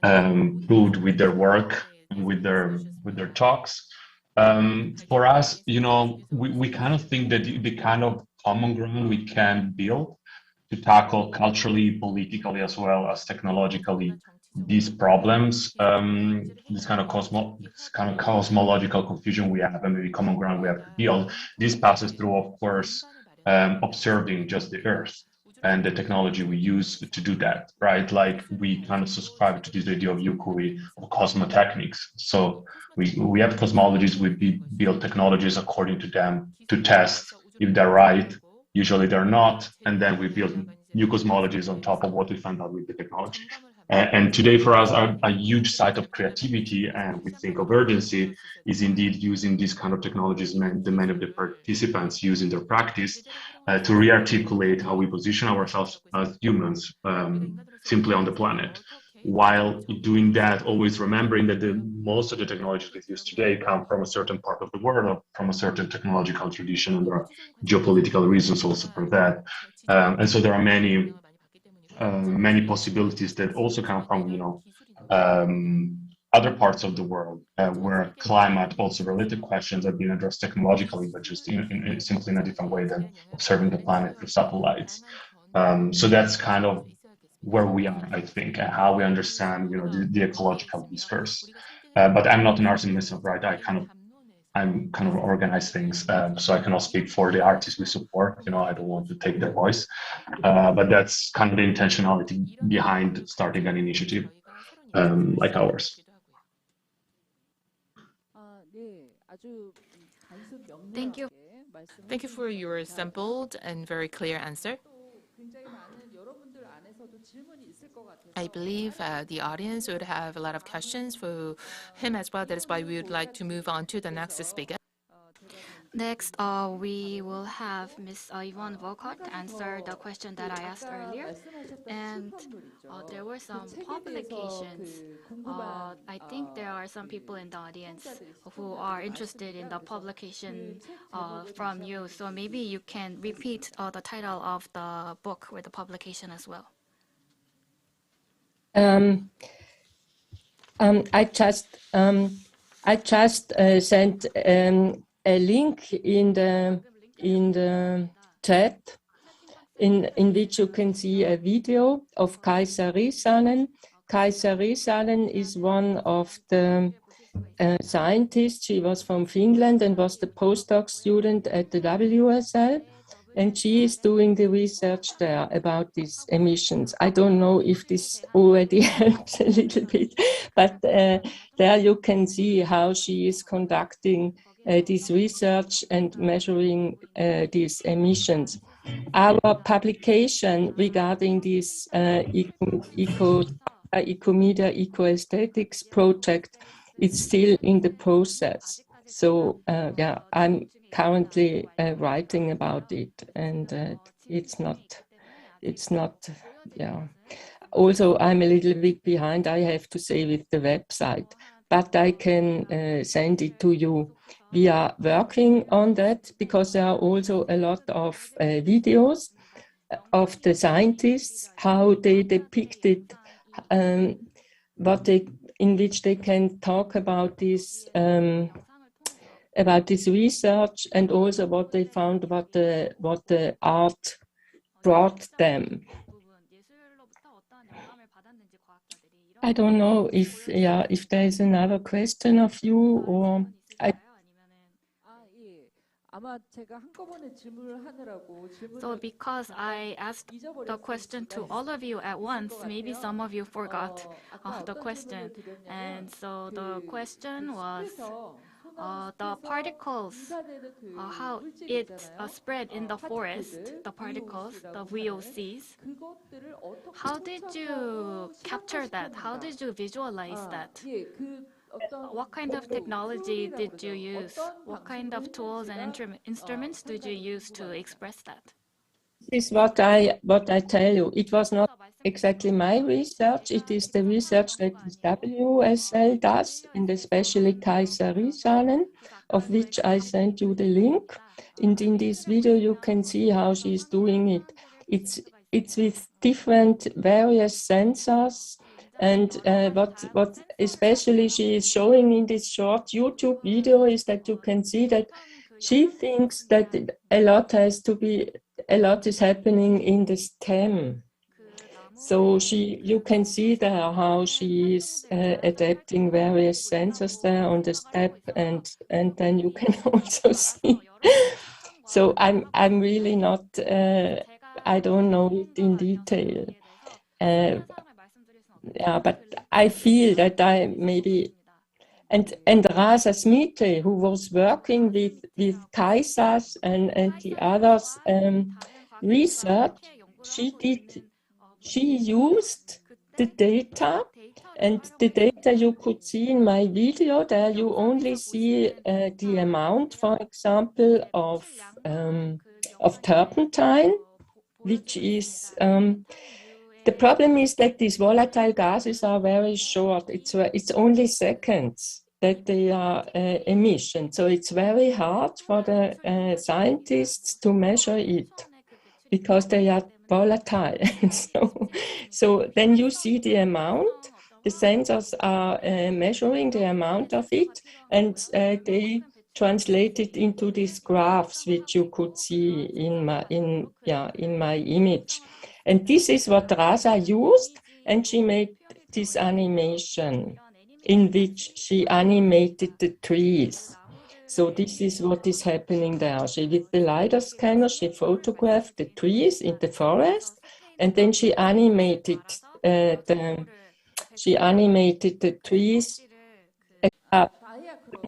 proved with their work and with their talks. For us, you know, we kind of think that the kind of common ground we can build to tackle culturally, politically, as well as technologically these problems, this kind of cosmological confusion we have, and maybe common ground we have to build. This passes through, of course, observing just the Earth and the technology we use to do that, right? Like we kind of subscribe to this idea of Yukui or cosmotechnics. So we have cosmologies, we build technologies according to them to test if they're right. Usually they're not, and then we build new cosmologies on top of what we found out with the technology. And today for us, a huge site of creativity and we think of urgency is indeed using these kind of technologies that many of the participants use in their practice to re-articulate how we position ourselves as humans simply on the planet. while doing that, always remembering that most of the technologies we use today come from a certain part of the world, or from a certain technological tradition, and there are geopolitical reasons also for that. And so there are many possibilities that also come from, other parts of the world where climate also related questions are being addressed technologically, but just simply in a different way than observing the planet through satellites. So that's kind of where we are, I think, and how we understand, the ecological discourse. But I'm not an artist myself, right? I'm kind of organize things, so I cannot speak for the artists we support. I don't want to take their voice, but that's kind of the intentionality behind starting an initiative like ours. Thank you. Thank you for your simple and very clear answer. I believe the audience would have a lot of questions for him as well. That is why we would like to move on to the next speaker. Next, we will have Ms. Yvonne Volkart answer the question that I asked earlier. And there were some publications. I think there are some people in the audience who are interested in the publication from you. So maybe you can repeat the title of the book or the publication as well. I just sent a link in the chat in which you can see a video of 𝐸𝐧𝐬𝐧𝐚𝐭𝐢𝐨𝐧𝐚. 𝐸𝐸𝐧𝐬𝐧𝐚 is one of the scientists. She was from Finland and was the postdoc student at the WSL. And she is doing the research there about these emissions. I don't know if this already helps a little bit, but there you can see how she is conducting this research and measuring these emissions. Our publication regarding this 𝐸𝐾𝐫𝐧𝐚𝐥 𝐎𝐾 project is still in the process. So yeah, I'm currently writing about it, and it's not, yeah. Also, I'm a little bit behind, I have to say, with the website, but I can send it to you. We are working on that because there are also a lot of videos of the scientists, how they depicted in which they can talk about this research, and also what they found, what the art brought them. I don't know if there is another question of you, or So because I asked the question to all of you at once, maybe some of you forgot the question. And so the question was the particles, how it spread in the forest, the particles, the VOCs. How did you capture that? How did you visualize that? What kind of technology did you use? What kind of tools and instruments did you use to express that? This is what I tell you. It was not exactly my research. It is the research that the WSL does, and especially 𝐸𝐧𝐬𝐧𝐚, of which I sent you the link. And in this video, you can see how she's doing it. It's with different various sensors. And what especially she is showing in this short YouTube video is that you can see that she thinks that a lot is happening in the stem. So you can see there how she is adapting various sensors there on the step, and then you can also see. So I'm really not, I don't know it in detail. Yeah, but I feel that I maybe, and Rasa Smite, who was working with 𝐸𝐧𝐬𝐧𝐚 and the others research, she used the data, and the data you could see in my video. There you only see the amount, for example, of turpentine, which is the problem is that these volatile gases are very short. It's only seconds that they are emission. So it's very hard for the scientists to measure it because they are volatile. so then you see the amount. The sensors are measuring the amount of it, and they translate it into these graphs, which you could see in my image. And this is what Rasa used, and she made this animation in which she animated the trees. So this is what is happening there. With the LiDAR scanner, she photographed the trees in the forest, and then she animated the trees. I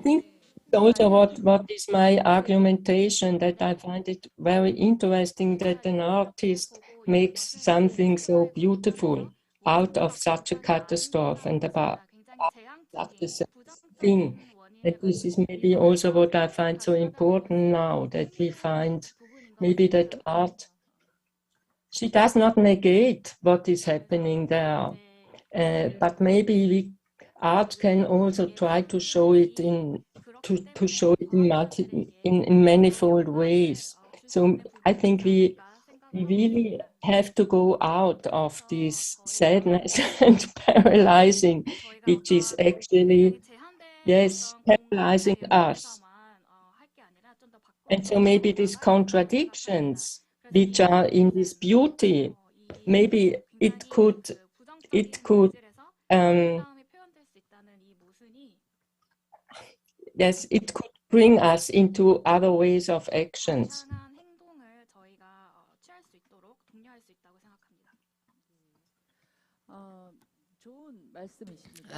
think also what is my argumentation, that I find it very interesting that an artist makes something so beautiful out of such a catastrophe and about such a thing. And this is maybe also what I find so important now, that we find maybe that art, she does not negate what is happening there, but maybe art can also try to show it in manifold ways. So I think we really have to go out of this sadness and paralyzing, which is actually, yes, paralyzing us. And so maybe these contradictions, which are in this beauty, maybe it could yes, it could bring us into other ways of actions.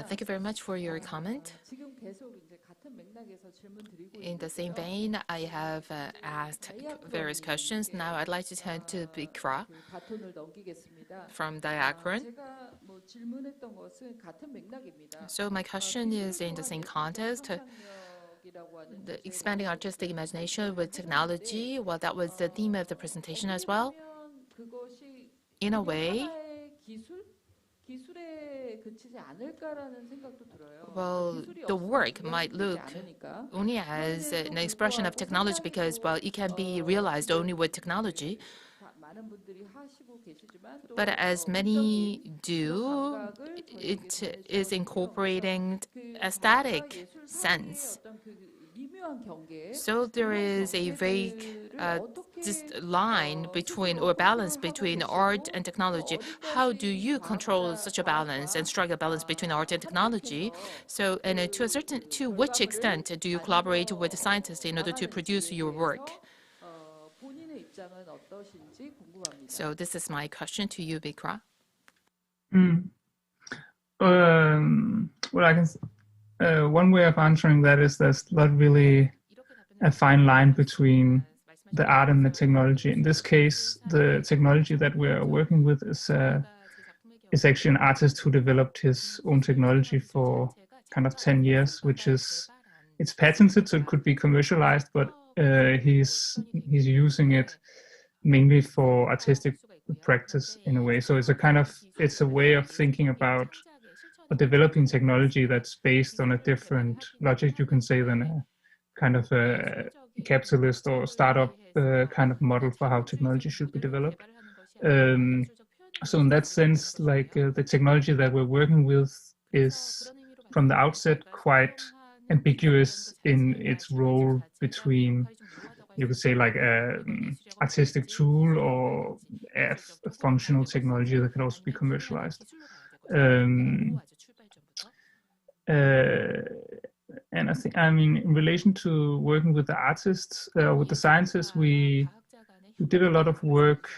Thank you very much for your comment. In the same vein, I have asked various questions. Now I'd like to turn to Bikra from Diakron. So my question is in the same context. The expanding artistic imagination with technology, well, that was the theme of the presentation as well. In a way, well, the work might look only as an expression of technology because, well, it can be realized only with technology. But as many do, it is incorporating aesthetic sense. So there is a vague line between, or balance between art and technology. How do you control such a balance and strike a balance between art and technology? So, and to which extent do you collaborate with the scientists in order to produce your work? So this is my question to you, Bikra. Well, I can. One way of answering that is there's not really a fine line between the art and the technology. In this case, the technology that we're working with is actually an artist who developed his own technology for kind of 10 years, which is, it's patented, so it could be commercialized, but he's using it mainly for artistic practice in a way. So it's a way of thinking about or developing technology that's based on a different logic, you can say, than a kind of a capitalist or startup kind of model for how technology should be developed. So in that sense, like the technology that we're working with is from the outset quite ambiguous in its role between, you could say, like an artistic tool or a functional technology that can also be commercialized. And I mean, in relation to working with the artists, with the scientists, we did a lot of work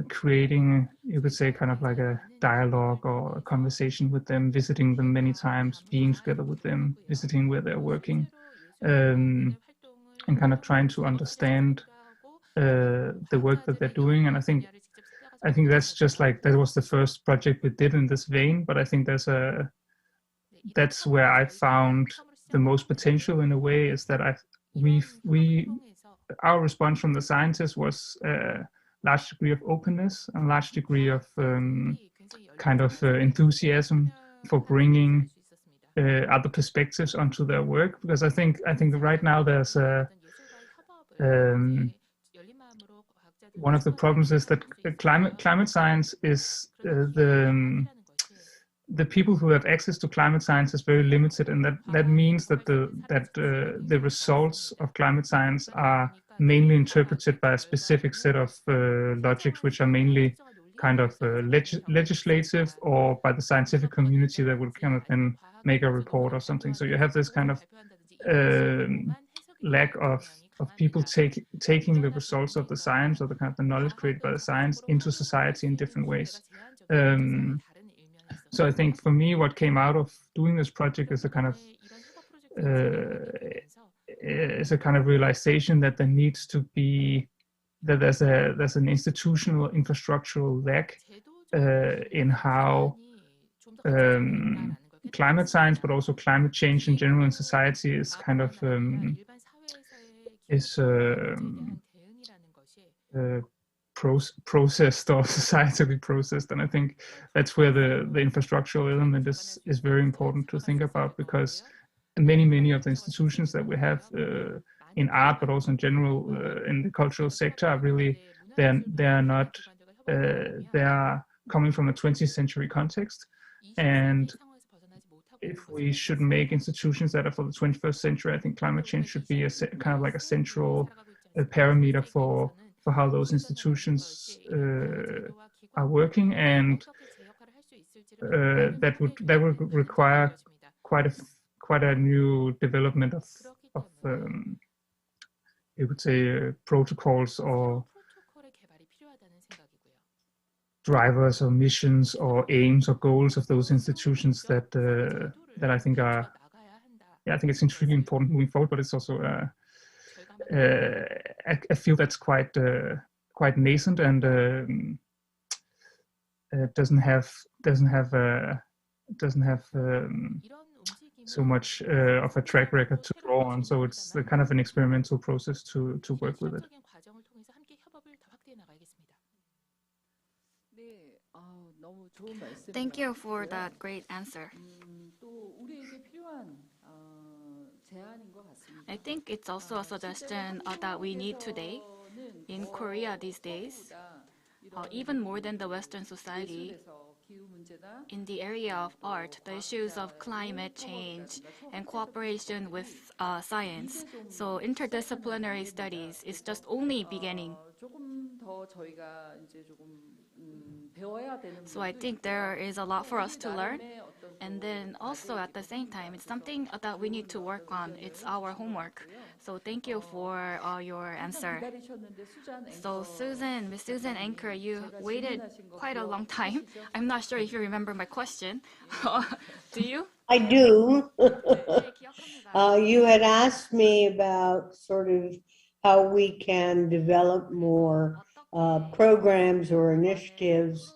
creating, you could say, kind of like a dialogue or a conversation with them, visiting them many times, being together with them, visiting where they're working, and kind of trying to understand the work that they're doing. And I think that's just like, that was the first project we did in this vein, but I think that's where I found the most potential in a way, is that our response from the scientists was large degree of openness and large degree of enthusiasm for bringing other perspectives onto their work, because I think that right now there's a one of the problems is that climate science is the people who have access to climate science is very limited, and that means that the results of climate science are mainly interpreted by a specific set of logics, which are mainly kind of legislative, or by the scientific community that will kind of then make a report or something. So you have this kind of lack of people taking the results of the science, or the kind of the knowledge created by the science, into society in different ways. So I think for me, what came out of doing this project is a kind of realization that there needs to be, that there's an institutional infrastructural lack in how climate science, but also climate change in general in society is kind of processed or societally processed, and I think that's where the infrastructural element is very important to think about, because many of the institutions that we have in art, but also in general in the cultural sector, are really they are coming from a 20th century context, and if we should make institutions that are for the 21st century, I think climate change should be kind of like a central parameter for how those institutions are working, and that would require quite a new development of you would say protocols or drivers or missions or aims or goals of those institutions that I think are, I think it's extremely important moving forward, but it's also a field that's quite nascent, and doesn't have so much of a track record to draw on. So it's the kind of an experimental process to work with it. Thank you for that great answer. I think it's also a suggestion that we need today in Korea these days, even more than the Western society, in the area of art, the issues of climate change and cooperation with science. So interdisciplinary studies is just only beginning. So I think there is a lot for us to learn. And then also at the same time, it's something that we need to work on. It's our homework. So thank you for your answer. So Miss Susan Anchor, you waited quite a long time. I'm not sure if you remember my question. Do you? I do. You had asked me about sort of how we can develop more programs or initiatives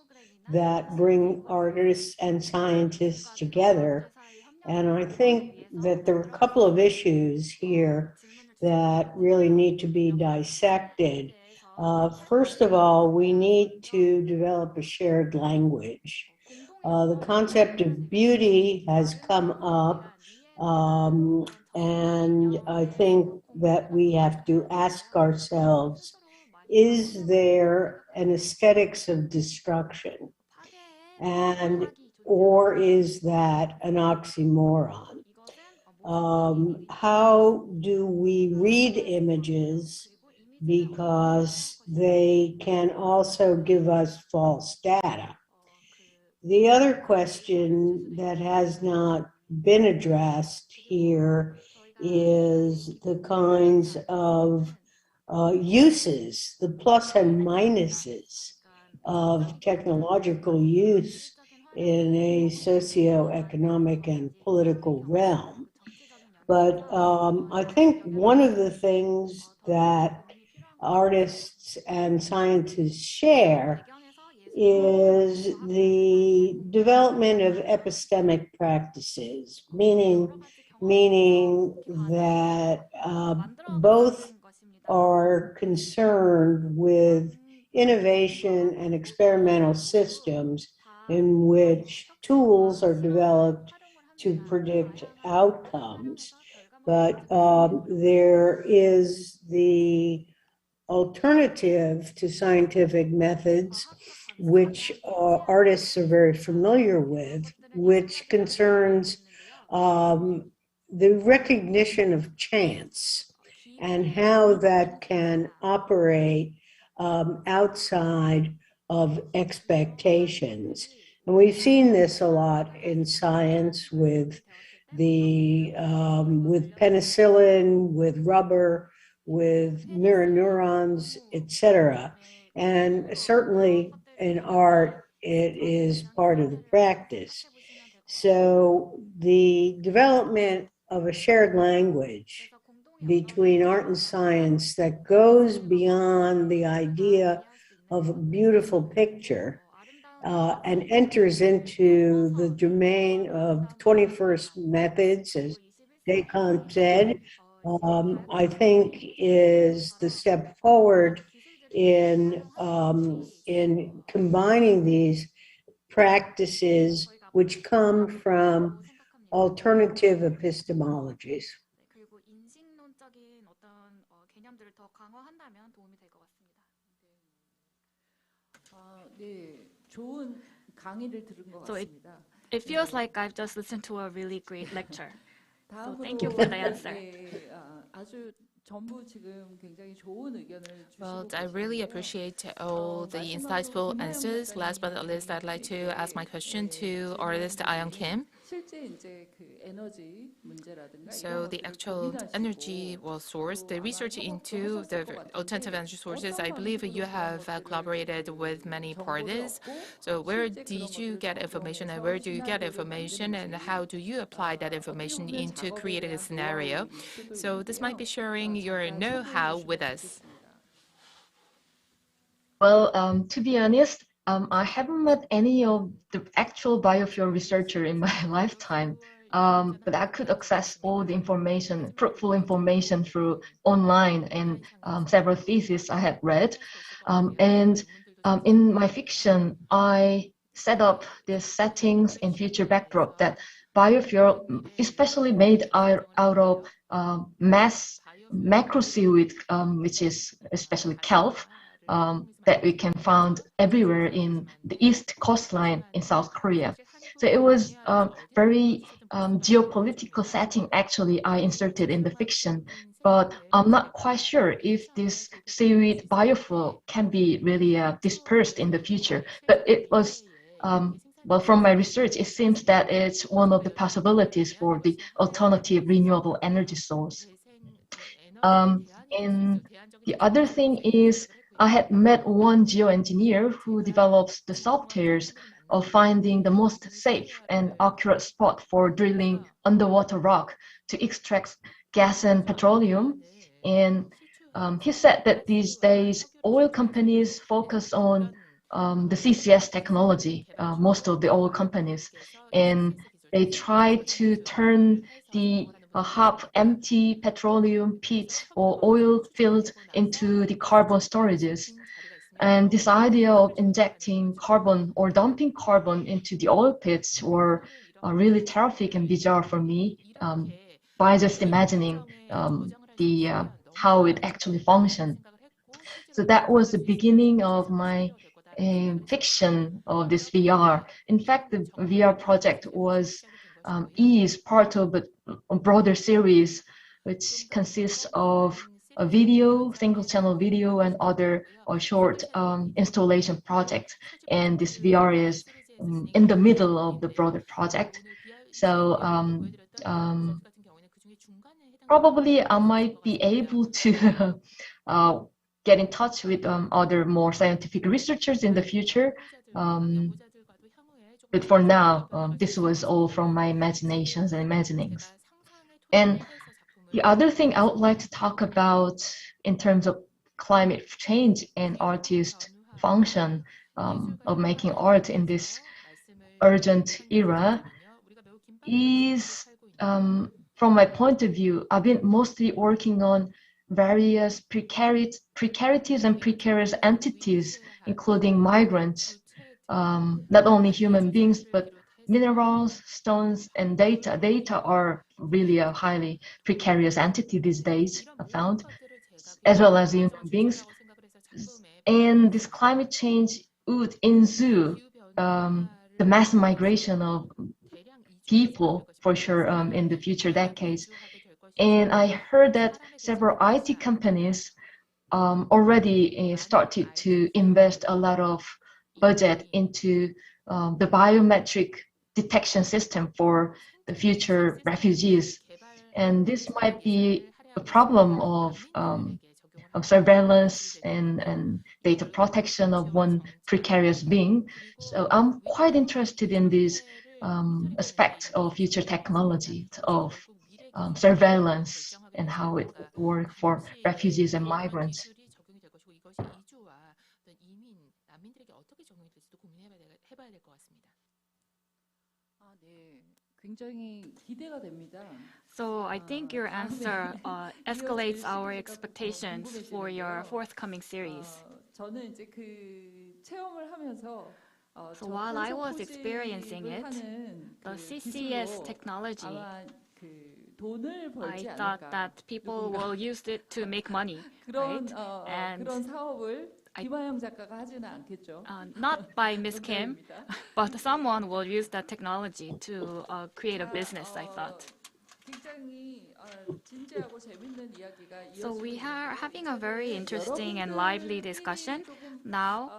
that bring artists and scientists together. And I think that there are a couple of issues here that really need to be dissected. First of all, we need to develop a shared language. The concept of beauty has come up, and I think that we have to ask ourselves, is there an aesthetics of destruction? Or is that an oxymoron? How do we read images? Because they can also give us false data. The other question that has not been addressed here is the kinds of uses, the plus and minuses of technological use in a socio-economic and political realm. But I think one of the things that artists and scientists share is the development of epistemic practices, meaning that both are concerned with innovation and experimental systems in which tools are developed to predict outcomes. But there is the alternative to scientific methods, which artists are very familiar with, which concerns the recognition of chance and how that can operate outside of expectations. And we've seen this a lot in science with with penicillin, with rubber, with mirror neurons, etc. And certainly in art, it is part of the practice. So the development of a shared language between art and science that goes beyond the idea of a beautiful picture and enters into the domain of 21st methods, as Descartes said, I think is the step forward in combining these practices which come from alternative epistemologies. So it feels like I've just listened to a really great lecture. So thank you for the answer. Well, I really appreciate all the insightful answers. Last but not least, I'd like to ask my question to artist Ayon Kim. So the actual energy source, the research into the alternative energy sources, I believe you have collaborated with many parties. So where did you get information and where do you get information and how do you apply that information into creating a scenario? So this might be sharing your know-how with us. Well, to be honest, I haven't met any of the actual biofuel researcher in my lifetime, but I could access all the information, fruitful information through online and several theses I had read. In my fiction, I set up these settings and future backdrop that biofuel, especially made out of mass macro seaweed, which is especially kelp, that we can find everywhere in the east coastline in South Korea. So it was a very geopolitical setting, actually, I inserted in the fiction. But I'm not quite sure if this seaweed biofuel can be really dispersed in the future. But it was, well, from my research, it seems that it's one of the possibilities for the alternative renewable energy source. And the other thing is, I had met one geoengineer who develops the softwares of finding the most safe and accurate spot for drilling underwater rock to extract gas and petroleum. And he said that these days oil companies focus on the CCS technology, most of the oil companies, and they try to turn the half empty petroleum pit or oil field into the carbon storages. And this idea of injecting carbon or dumping carbon into the oil pits were really terrific and bizarre for me by just imagining how it actually functioned. So that was the beginning of my fiction of this VR. In fact, the VR project is part of a broader series which consists of a video, single channel video, and other short installation projects. And this VR is in the middle of the broader project. So probably I might be able to get in touch with other more scientific researchers in the future. But for now, this was all from my imaginations and imaginings. And the other thing I would like to talk about in terms of climate change and artist function of making art in this urgent era is, from my point of view, I've been mostly working on various precarities and precarious entities, including migrants, not only human beings, but minerals, stones, and data. Data are really a highly precarious entity these days, I found, as well as human beings. And this climate change would ensue the mass migration of people, for sure, in the future decades. And I heard that several IT companies already started to invest a lot of budget into the biometric detection system for the future refugees. And this might be a problem of surveillance and data protection of one precarious being. So I'm quite interested in this aspect of future technology of surveillance and how it would work for refugees and migrants. So I think your answer escalates our expectations for your forthcoming series. So while I was experiencing it, the CCS technology, I thought that people will use it to make money, right? And not by Ms. Kim, but someone will use that technology to create a business, I thought. So we are having a very interesting and lively discussion. Now,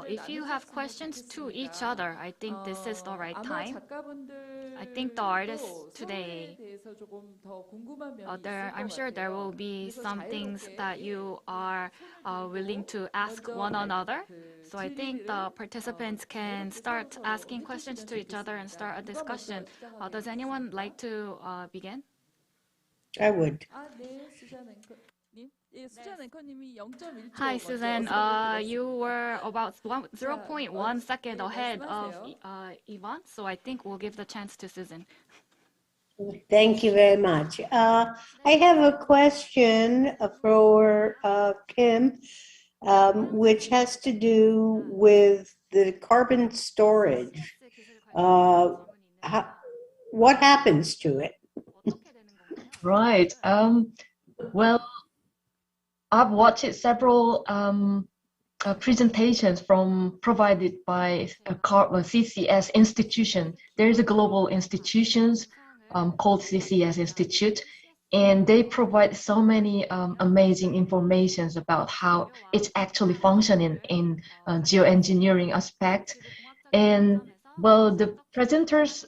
if you have questions to each other, I think this is the right time. I think the artists today, I'm sure there will be some things that you are willing to ask one another. So I think the participants can start asking questions to each other and start a discussion. Does anyone like to begin? I would. Hi, Susan. You were about 0.1 second ahead of Yvonne, so I think we'll give the chance to Susan. Thank you very much. I have a question for Kim, which has to do with the carbon storage. What happens to it? Right. Well, I've watched several presentations provided by a CCS institution. There is a global institution called CCS Institute, and they provide so many amazing informations about how it's actually functioning in geoengineering aspect. And well, the presenters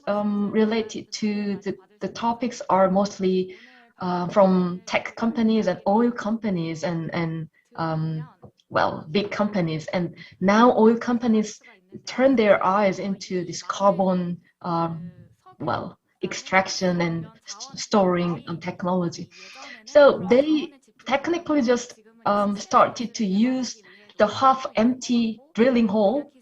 related to the topics are mostly from tech companies and oil companies and well, big companies. And now oil companies turn their eyes into this carbon, well, extraction and storing technology. So they technically just started to use the half-empty drilling hole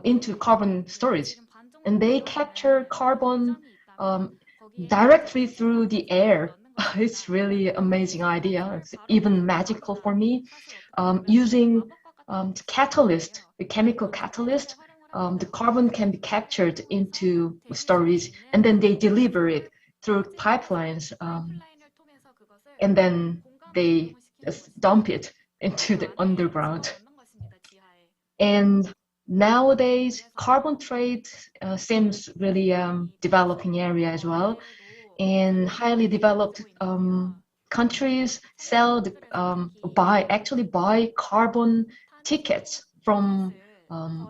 into carbon storage. And they capture carbon directly through the air. It's really amazing idea. It's even magical for me. Using catalyst, the chemical catalyst, the carbon can be captured into storage, and then they deliver it through pipelines, and then they just dump it into the underground. And nowadays, carbon trade seems really developing area as well. And highly developed countries sell buy carbon tickets from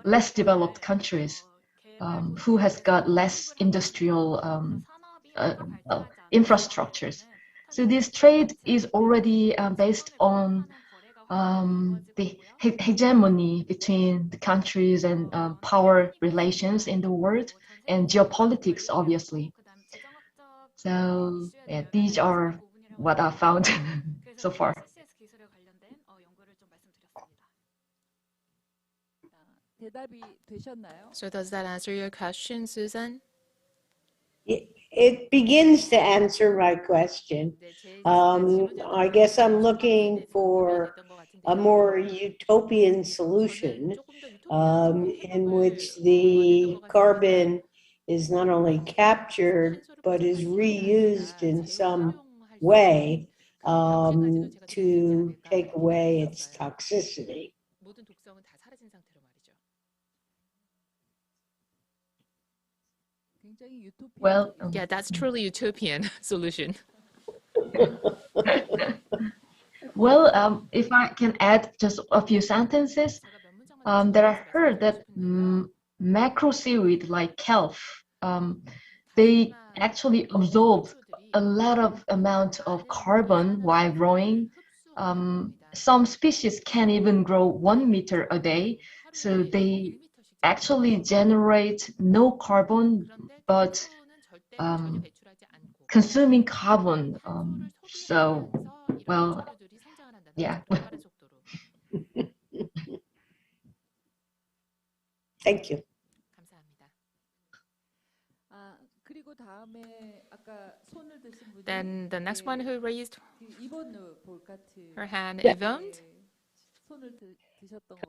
less developed countries who has got less industrial infrastructures. So this trade is already based on the hegemony between the countries and power relations in the world and geopolitics, obviously. So yeah, these are what I found so far. So does that answer your question, Susan? it begins to answer my question. I guess I'm looking for a more utopian solution in which the carbon is not only captured but is reused in some way to take away its toxicity. Well, Yeah, that's truly utopian solution. Well, if I can add just a few sentences, that I heard that macro seaweed like kelp, they actually absorb a lot of amount of carbon while growing. Some species can even grow 1 meter a day, so they actually generate no carbon, but consuming carbon. So, well, yeah. Thank you. Then the next one who raised her hand, Yvonne.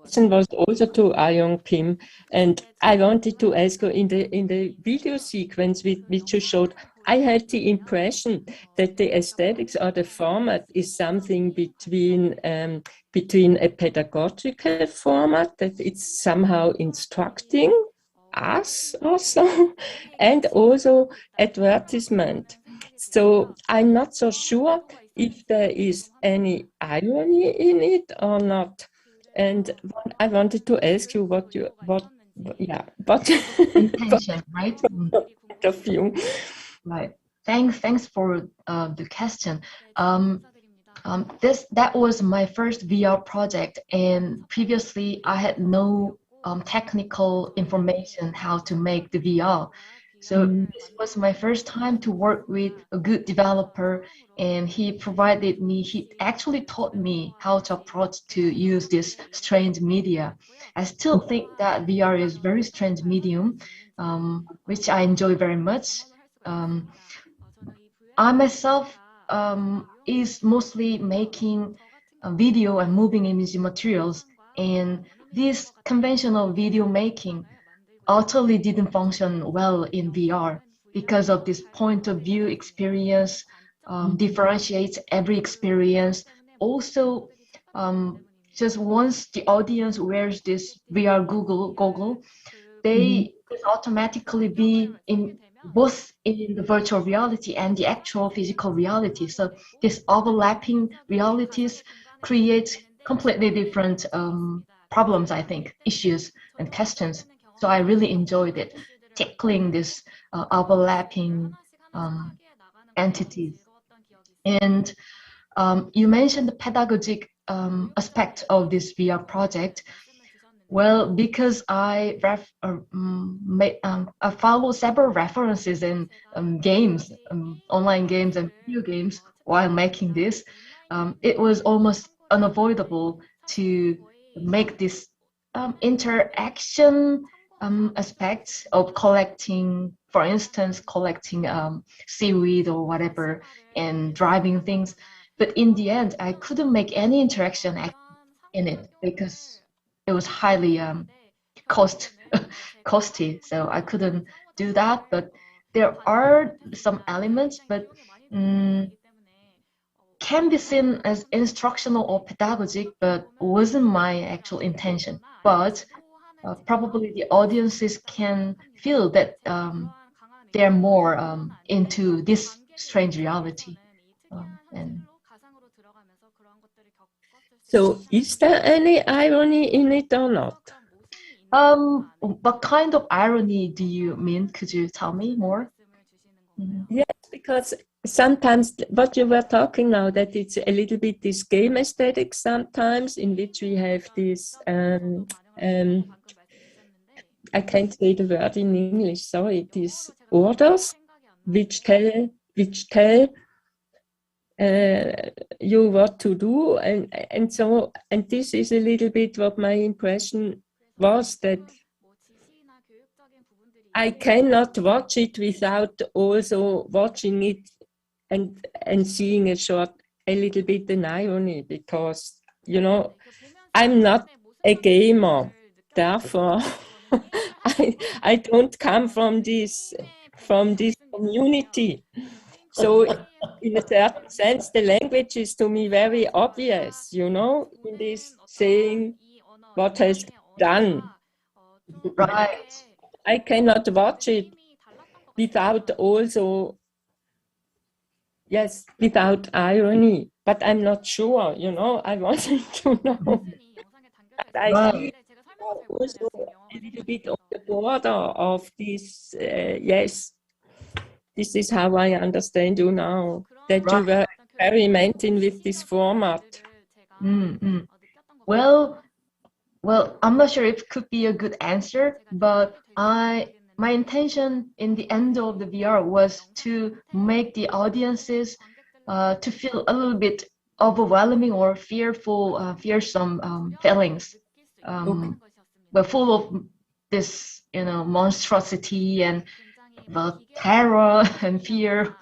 Question was also to Ayon Kim, and I wanted to ask you in the video sequence which you showed, I had the impression that the aesthetics or the format is something between a pedagogical format, that it's somehow instructing us also, and also advertisement. So I'm not so sure if there is any irony in it or not. And I wanted to ask you what intention, right? Point of view. Right. Thanks for the question. That was my first VR project, and previously I had no technical information how to make the VR. So this was my first time to work with a good developer, and he actually taught me how to approach to use this strange media. I still think that VR is very strange medium, which I enjoy very much. I myself is mostly making video and moving image materials, and this conventional video making utterly didn't function well in VR because of this point of view experience, differentiates every experience. Also, just once the audience wears this VR goggle, they automatically be in both in the virtual reality and the actual physical reality. So this overlapping realities create completely different problems, I think, issues and questions. So I really enjoyed it, tackling this overlapping entities. And you mentioned the pedagogic aspect of this VR project. Well, because I follow several references in games, online games and video games while making this, it was almost unavoidable to make this interaction aspects of collecting, for instance, collecting seaweed or whatever and driving things. But in the end, I couldn't make any interaction in it because it was highly costly, so I couldn't do that. But there are some elements, but can be seen as instructional or pedagogic, but wasn't my actual intention. But probably the audiences can feel that they're more into this strange reality. So is there any irony in it or not? What kind of irony do you mean? Could you tell me more? Yes, because sometimes what you were talking now, that it's a little bit this game aesthetic sometimes, in which we have this, I can't say the word in English, sorry, these orders which tell you what to do, and so, and this is a little bit what my impression was, that I cannot watch it without also watching it and seeing a little bit an irony, because, you know, I'm not a gamer, therefore I don't come from this community. So in a certain sense, the language is to me very obvious, you know, in this saying what has been done. Right. I cannot watch it without also, yes, without irony, but I'm not sure, you know, I wanted to know. I Right. also a little bit on the border of this, yes, this is how I understand you now, that you were experimenting with this format. Well, I'm not sure if it could be a good answer, but my intention in the end of the VR was to make the audiences to feel a little bit overwhelming or fearsome feelings, but full of this, you know, monstrosity and terror and fear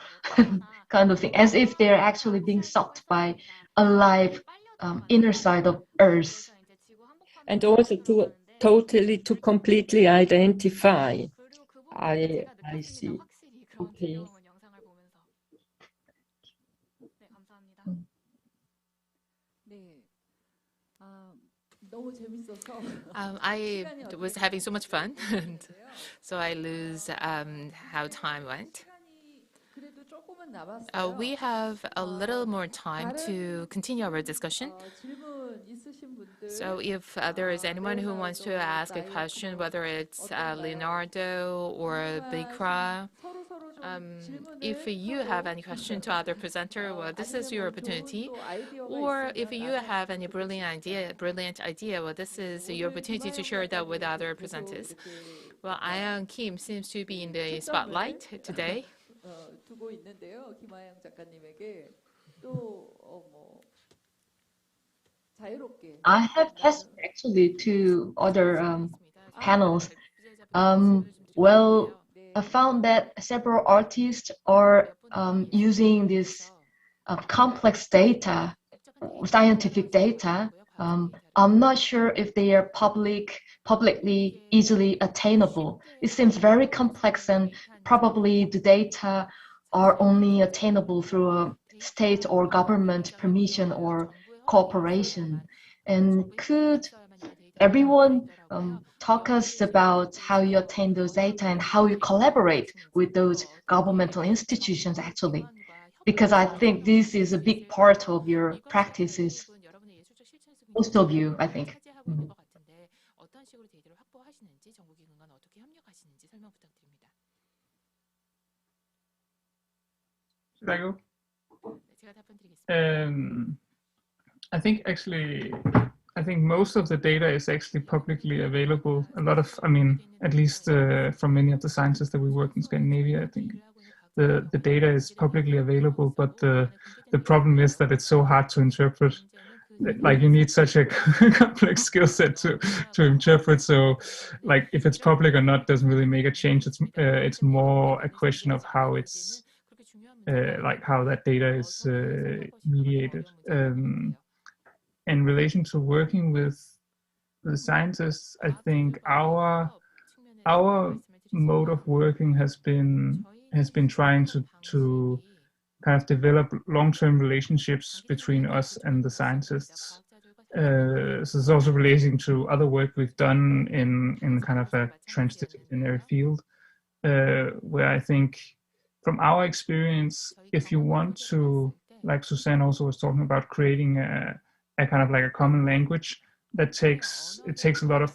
kind of thing, as if they're actually being sucked by a live inner side of Earth. And also to completely identify. I see. Okay. I was having so much fun, and so I lose how time went. We have a little more time to continue our discussion. So if there is anyone who wants to ask a question, whether it's Leonardo or Bikra, if you have any question to other presenter, well, this is your opportunity. Or if you have any brilliant idea, well, this is your opportunity to share that with other presenters. Well, 𝐸𝐭 Kim seems to be in the spotlight today. I have tested actually to other panels. Well, I found that several artists are using this complex data, scientific data. I'm not sure if they are publicly easily attainable. It seems very complex, and probably the data are only attainable through a state or government permission or cooperation. And could everyone talk us about how you attain those data and how you collaborate with those governmental institutions actually? Because I think this is a big part of your practices, most of you, I think. Should I go? I think most of the data is actually publicly available. A lot of, I mean, at least from many of the scientists that we work in Scandinavia, I think the data is publicly available, but the problem is that it's so hard to interpret. Like, you need such a complex skill set to interpret. So, like, if it's public or not doesn't really make a change. It's more a question of how it's like how that data is mediated. In relation to working with the scientists, I think our mode of working has been trying to kind of develop long-term relationships between us and the scientists. So it's also relating to other work we've done in kind of a transdisciplinary field, where I think from our experience, if you want to, like Suzanne also was talking about, creating a kind of like a common language, that takes a lot of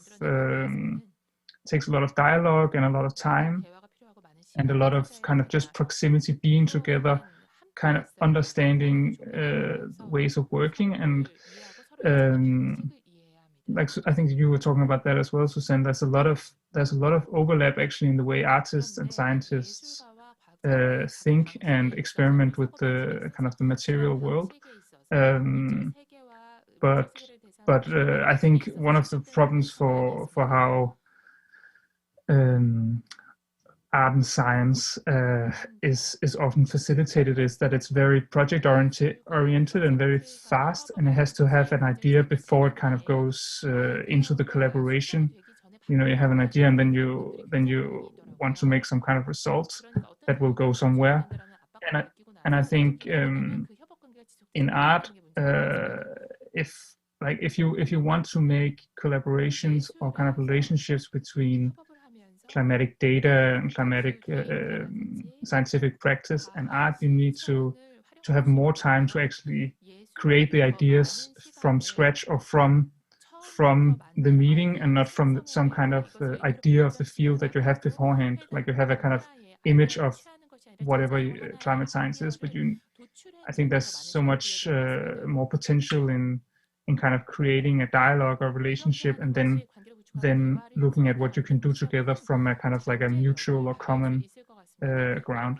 dialogue and a lot of time and a lot of kind of just proximity, being together, kind of understanding ways of working. And like I think you were talking about that as well, Suzanne. There's a lot of overlap actually in the way artists and scientists think and experiment with the kind of the material world. But I think one of the problems for how art and science is often facilitated is that it's very project oriented and very fast, and it has to have an idea before it kind of goes into the collaboration. You know, you have an idea and then you want to make some kind of result that will go somewhere. And I think in art, if you want to make collaborations or kind of relationships between climatic data and climatic scientific practice and art, you need to have more time to actually create the ideas from scratch or from the meeting, and not from some kind of idea of the field that you have beforehand. Like you have a kind of image of whatever climate science is, but I think there's so much more potential in kind of creating a dialogue or relationship, and then looking at what you can do together from a kind of like a mutual or common ground.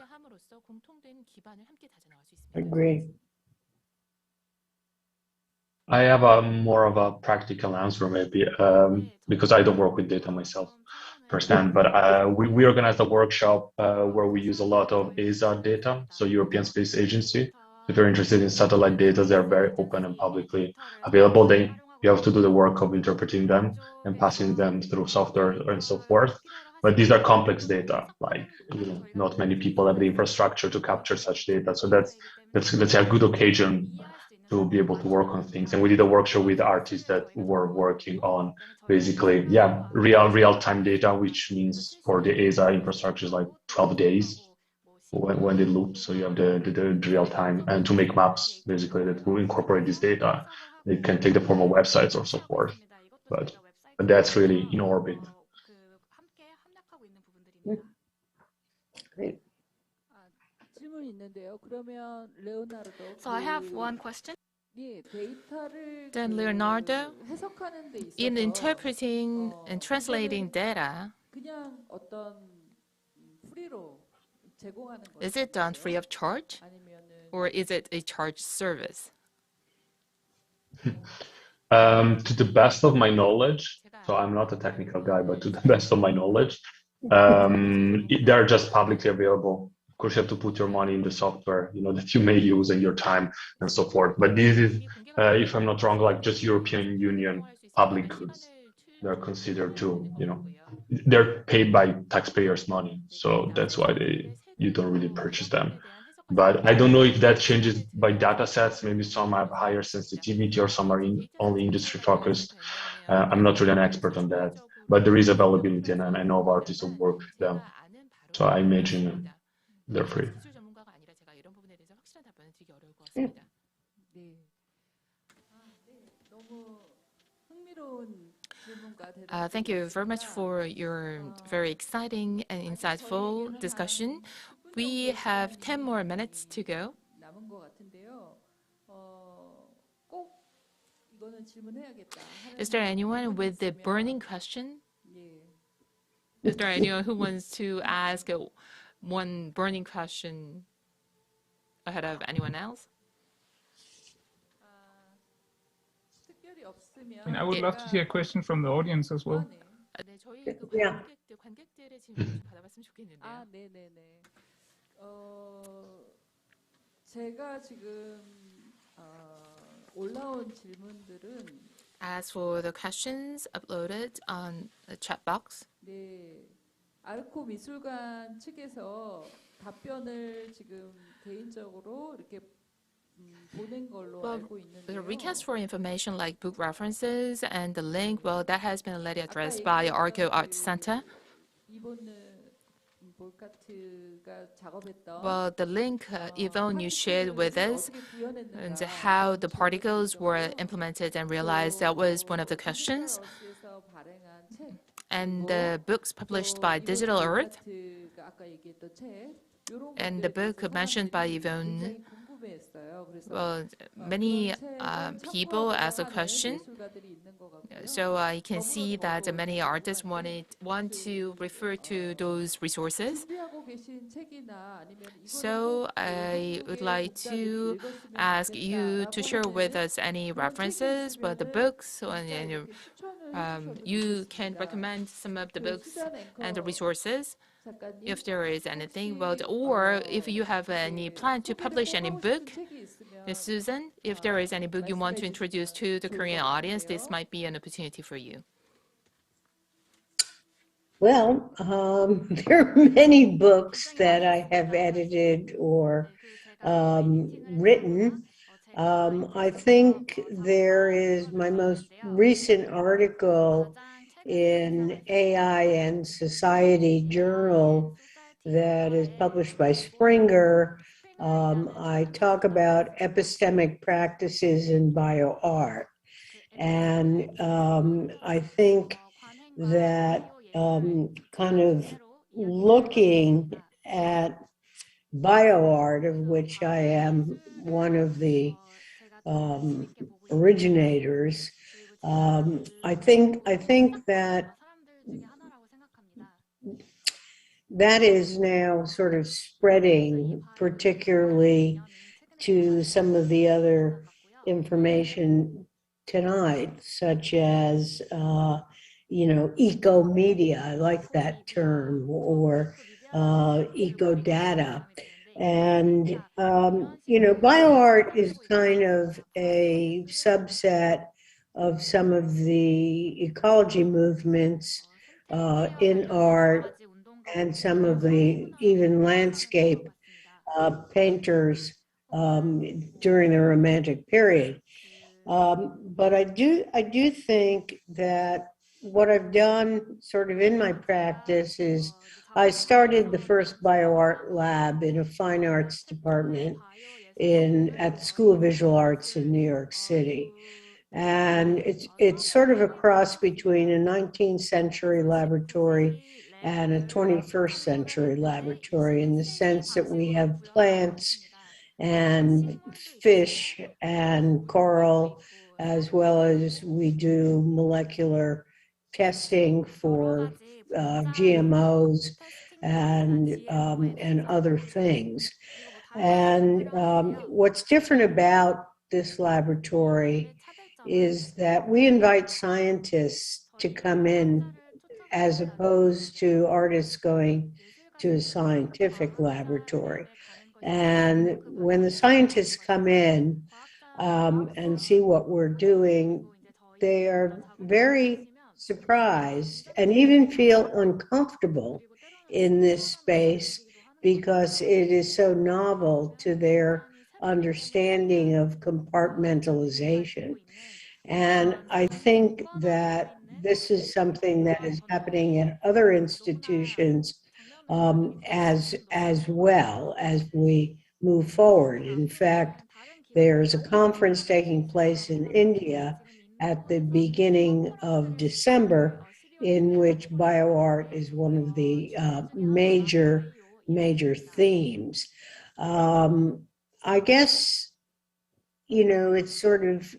Agree. I have more of a practical answer maybe, because I don't work with data myself firsthand, but we organized a workshop where we use a lot of 𝐸𝐧𝐻 data, so European Space Agency. If you're interested in satellite data, they're very open and publicly available. You have to do the work of interpreting them and passing them through software and so forth. But these are complex data, like, you know, not many people have the infrastructure to capture such data. So that's let's say a good occasion to be able to work on things. And we did a workshop with artists that were working on basically, yeah, real-time data, which means for the 𝐸𝐧𝐻 infrastructure is like 12 days when they loop. So you have the real time, and to make maps basically that will incorporate this data. They can take the form of websites or so forth, but that's really in orbit. Great. So I have one question. Then Leonardo, in interpreting and translating data, is it done free of charge, or is it a charged service? To the best of my knowledge, so I'm not a technical guy, but to the best of my knowledge, they're just publicly available. Of course, you have to put your money in the software, you know, that you may use, and your time and so forth. But this is, if I'm not wrong, like just European Union public goods. They're considered to, you know, they're paid by taxpayers' money, so that's why you don't really purchase them. But I don't know if that changes by data sets. Maybe some have higher sensitivity or some are only industry focused. I'm not really an expert on that, but there is availability, and I know of artists who work with them. So I imagine they're free. Thank you very much for your very exciting and insightful discussion. We have 10 more minutes to go. Is there anyone with the burning question? Is there anyone who wants to ask one burning question ahead of anyone else? I would love to hear a question from the audience as well. Yeah. As for the questions uploaded on the chat box, 아르코 미술관 측에서 답변을 지금 개인적으로 이렇게 보낸 걸로 알고 있는데요. the request for information like book references and the link, well, that has been already addressed by ARKO Art Center. Well, the link, Yvonne, you shared with us, and how the particles were implemented and realized, that was one of the questions. And the books published by Digital Earth, and the book mentioned by Yvonne, well, many people asked a question. So I can see that many artists want to refer to those resources. So I would like to ask you to share with us any references, but the books you can recommend some of the books and the resources if there is anything. But, or if you have any plan to publish any book, Susan, if there is any book you want to introduce to the Korean audience, this might be an opportunity for you. Well, there are many books that I have edited or written. I think there is my most recent article in AI and Society Journal that is published by Springer. I talk about epistemic practices in bioart. And I think that kind of looking at bioart, of which I am one of the originators, I think that that is now sort of spreading, particularly to some of the other information tonight, such as eco-media, I like that term, or eco-data. And, bioart is kind of a subset of some of the ecology movements in art and some of the even landscape painters during the Romantic period. But I do think that what I've done sort of in my practice is I started the first bioart lab in a fine arts department at the School of Visual Arts in New York City. And it's sort of a cross between a 19th century laboratory and a 21st century laboratory, in the sense that we have plants and fish and coral, as well as we do molecular testing for GMOs and other things. And what's different about this laboratory is that we invite scientists to come in, as opposed to artists going to a scientific laboratory. And when the scientists come in and see what we're doing, they are very surprised and even feel uncomfortable in this space, because it is so novel to their understanding of compartmentalization. And I think that this is something that is happening in other institutions as well as we move forward. In fact, there's a conference taking place in India at the beginning of December, in which bioart is one of the major themes. I guess, it's sort of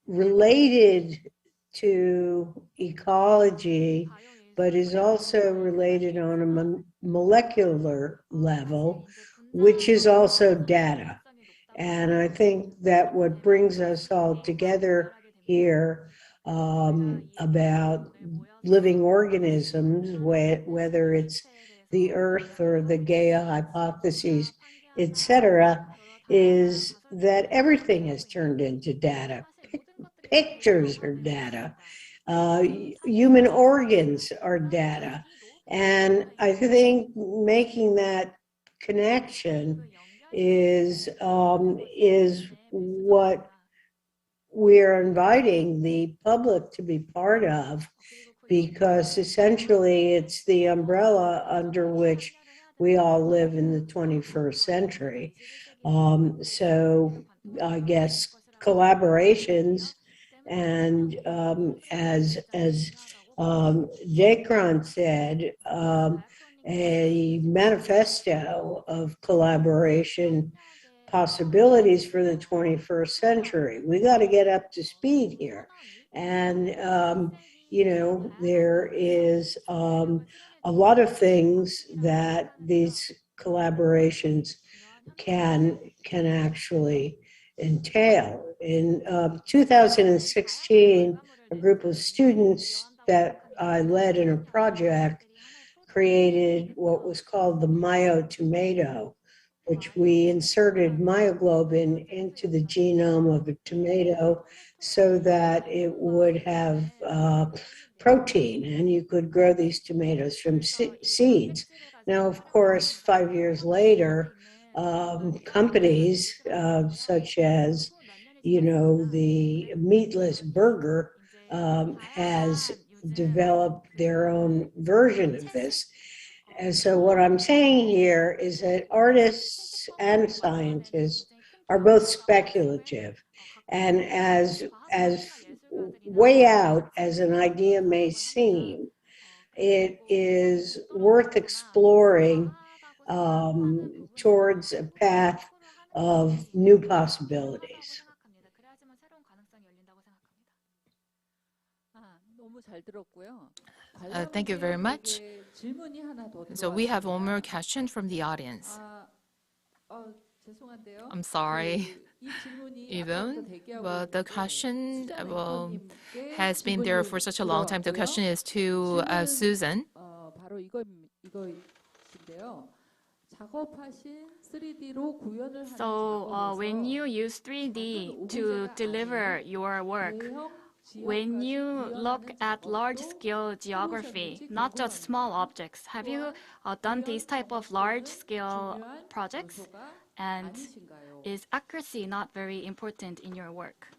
related to ecology, but is also related on a molecular level, which is also data. And I think that what brings us all together here about living organisms, whether it's the Earth or the Gaia hypotheses, etc., is that everything has turned into data. Pictures are data. Human organs are data. And I think making that connection is what we're inviting the public to be part of, because essentially it's the umbrella under which we all live in the 21st century. So I guess collaborations and as Diakron said, a manifesto of collaboration possibilities for the 21st century. We got to get up to speed here. And, there is a lot of things that these collaborations can actually entail. In 2016, a group of students that I led in a project created what was called the Mayo tomato, which we inserted myoglobin into the genome of a tomato so that it would have protein, and you could grow these tomatoes from seeds. Now, of course, 5 years later, companies such as, the meatless burger has developed their own version of this. And so what I'm saying here is that artists and scientists are both speculative. And as way out as an idea may seem, it is worth exploring towards a path of new possibilities. Thank you very much. So we have one more question from the audience. I'm sorry, Yvonne. Well, the question has been there for such a long time. The question is to Susan. So when you use 3D to deliver your work, when you look at large-scale geography, not just small objects, have you done these type of large-scale projects? And is accuracy not very important in your work?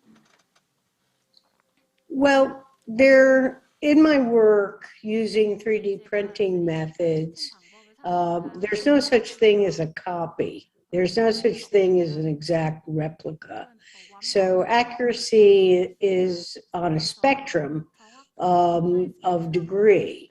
Well, in my work using 3D printing methods, there's no such thing as a copy. There's no such thing as an exact replica. So accuracy is on a spectrum of degree.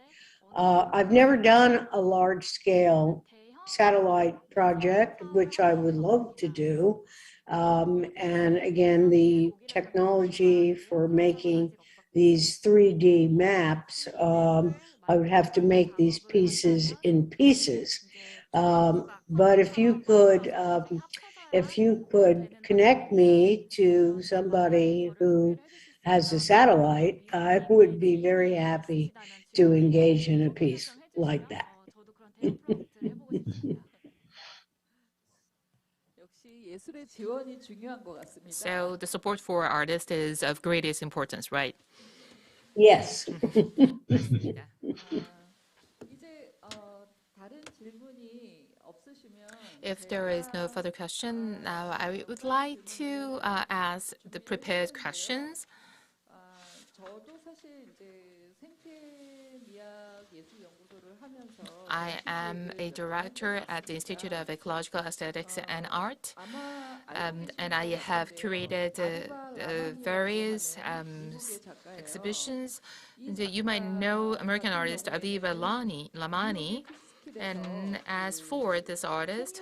I've never done a large-scale satellite project, which I would love to do. And again, the technology for making these 3D maps, I would have to make these pieces in pieces. But if you could connect me to somebody who has a satellite, I would be very happy to engage in a piece like that. So the support for artists is of greatest importance, right? Yes. If there is no further question, now I would like to ask the prepared questions. I am a director at the Institute of Ecological Aesthetics and Art, and I have curated various exhibitions. You might know American artist Aviva Lamani. And as for this artist,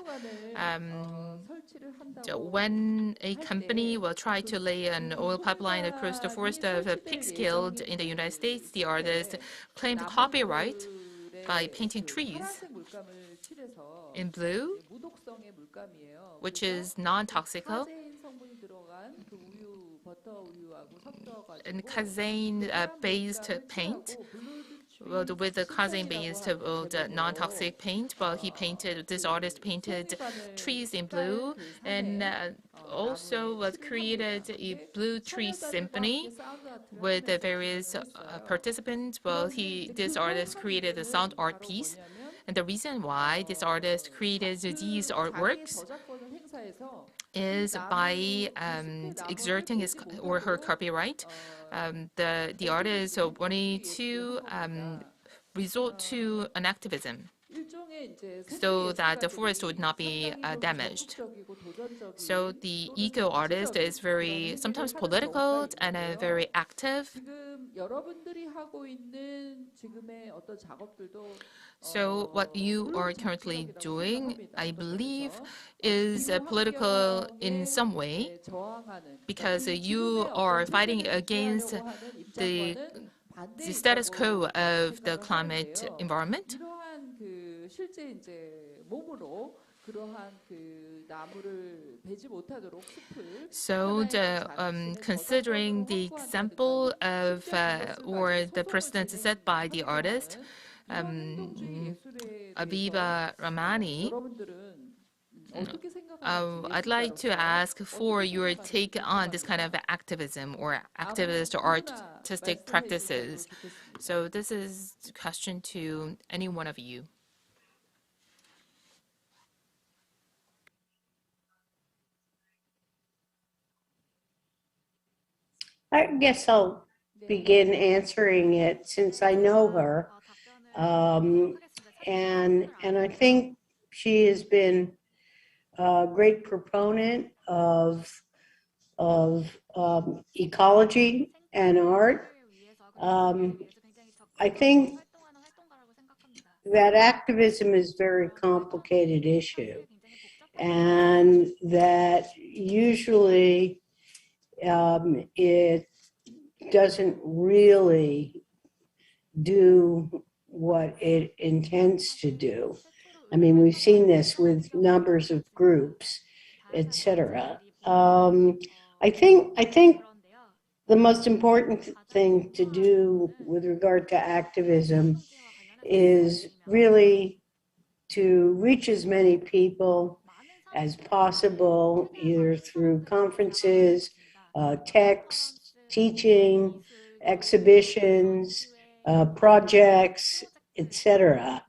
when a company will try to lay an oil pipeline across the forest of Peekskill in the United States, the artist claimed copyright by painting trees in blue, which is non-toxical, and casein-based paint. Well, with the casein-based non-toxic paint, this artist painted trees in blue, and also created a blue tree symphony with the various participants. Well, this artist created a sound art piece, and the reason why this artist created these artworks is by exerting his or her copyright. The artist wanted to resort to an activism so that the forest would not be damaged. So the eco artist is very sometimes political and very active. So what you are currently doing, I believe, is political in some way, because you are fighting against the status quo of the climate environment. So, considering the example of or the precedent set by the artist, Abiba Rahmani, I'd like to ask for your take on this kind of activism or activist or artistic practices. So this is a question to any one of you. I guess I'll begin answering it since I know her. And I think she has been a great proponent of ecology and art. I think that activism is a very complicated issue, and that usually it doesn't really do what it intends to do. I mean, we've seen this with numbers of groups, etc. I think the most important thing to do with regard to activism is really to reach as many people as possible, either through conferences, text, teaching, exhibitions, projects, etc.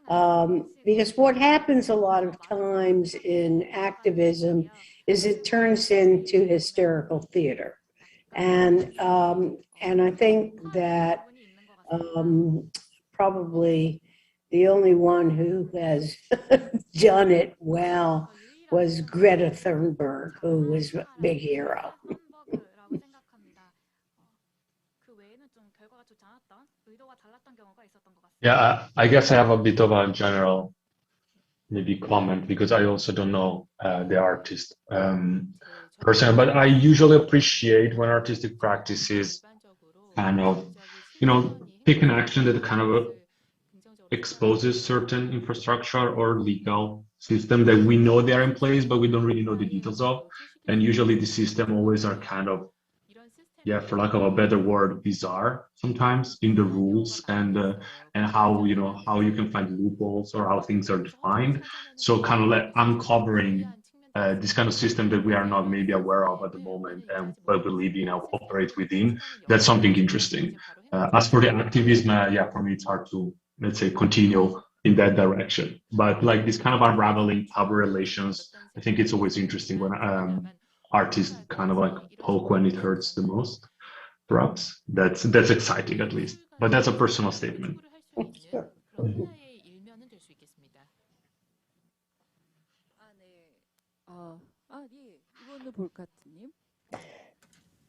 Because what happens a lot of times in activism is it turns into hysterical theater. And I think that probably the only one who has done it well was Greta Thunberg, who was a big hero. Yeah, I guess I have a bit of a general maybe comment because I also don't know the artist personally, but I usually appreciate when artistic practices kind of, take an action that kind of exposes certain infrastructure or legal system that we know they are in place, but we don't really know the details of. And usually the system always are kind of, for lack of a better word, bizarre sometimes in the rules and how you can find loopholes or how things are defined. So kind of like uncovering this kind of system that we are not maybe aware of at the moment, but we live in, operate within. That's something interesting. As for the activism, for me it's hard to, let's say, continue in that direction. But like this kind of unraveling power relations, I think it's always interesting when artists kind of like poke when it hurts the most. Perhaps that's exciting at least. But that's a personal statement.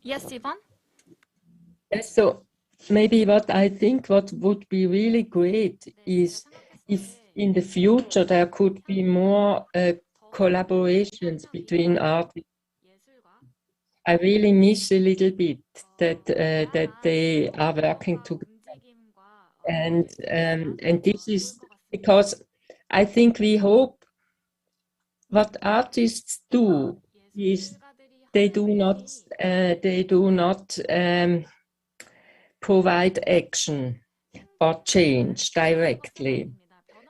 Yes, Yvonne? Yes, so maybe what would be really great is if in the future there could be more collaborations between artists. I really miss a little bit that they are working together, and this is because I think we hope what artists do is they do not provide action or change directly.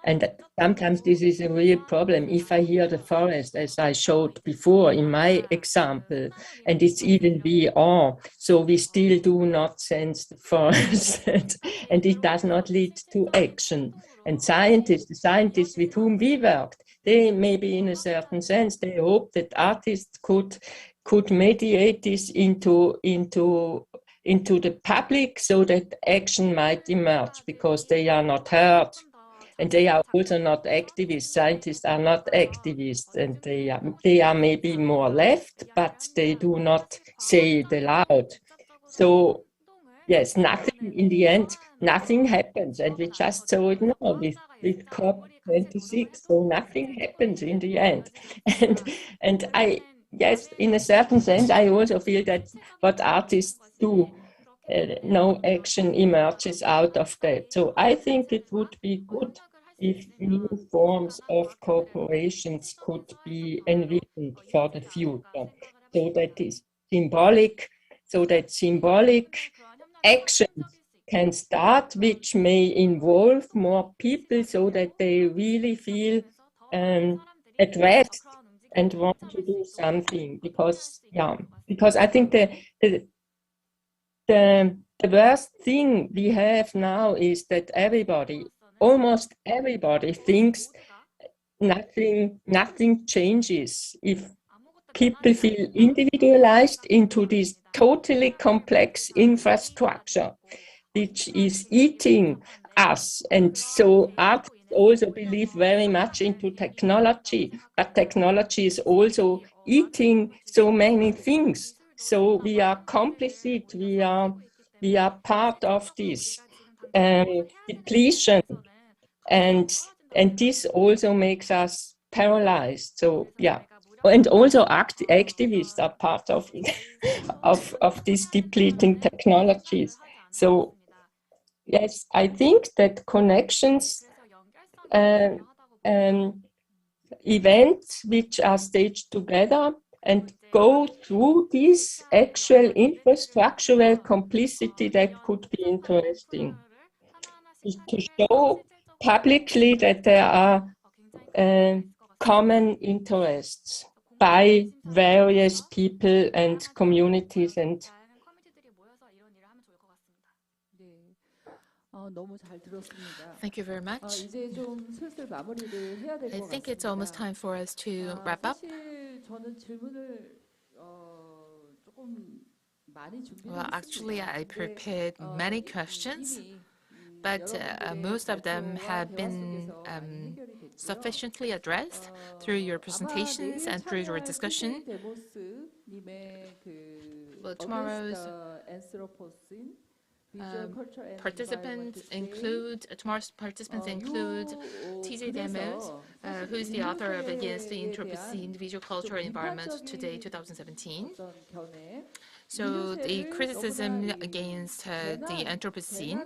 And sometimes this is a real problem. If I hear the forest, as I showed before in my example, and it's even VR, so we still do not sense the forest, and it does not lead to action. And the scientists with whom we worked, they maybe in a certain sense, they hope that artists could mediate this into the public so that action might emerge, because they are not heard. And they are also not activists. Scientists are not activists, and they are maybe more left, but they do not say it aloud. So yes, nothing in the end, nothing happens, and we just saw it now with COP26. So nothing happens in the end, and I yes, in a certain sense, I also feel that what artists do. No action emerges out of that. So I think it would be good if new forms of corporations could be envisioned for the future, so that is symbolic, so that symbolic actions can start, which may involve more people, so that they really feel at rest and want to do something. Because I think the worst thing we have now is that almost everybody thinks nothing changes. If people feel individualized into this totally complex infrastructure, which is eating us. And so artists also believe very much into technology, but technology is also eating so many things. So we are complicit, we are part of this depletion. And this also makes us paralyzed. So yeah. And also activists are part of it, of these depleting technologies. So yes, I think that connections, events which are staged together and go through this actual infrastructural complicity, that could be interesting. To show publicly that there are common interests by various people and communities. And thank you very much. I think it's almost time for us to wrap up. Well, actually, I prepared many questions, but most of them have been sufficiently addressed through your presentations and through your discussion. Well, tomorrow's participants include 𝑇J Demos, who is the author of Against the Anthropocene Visual Culture Environment Today 2017. So the criticism against the Anthropocene.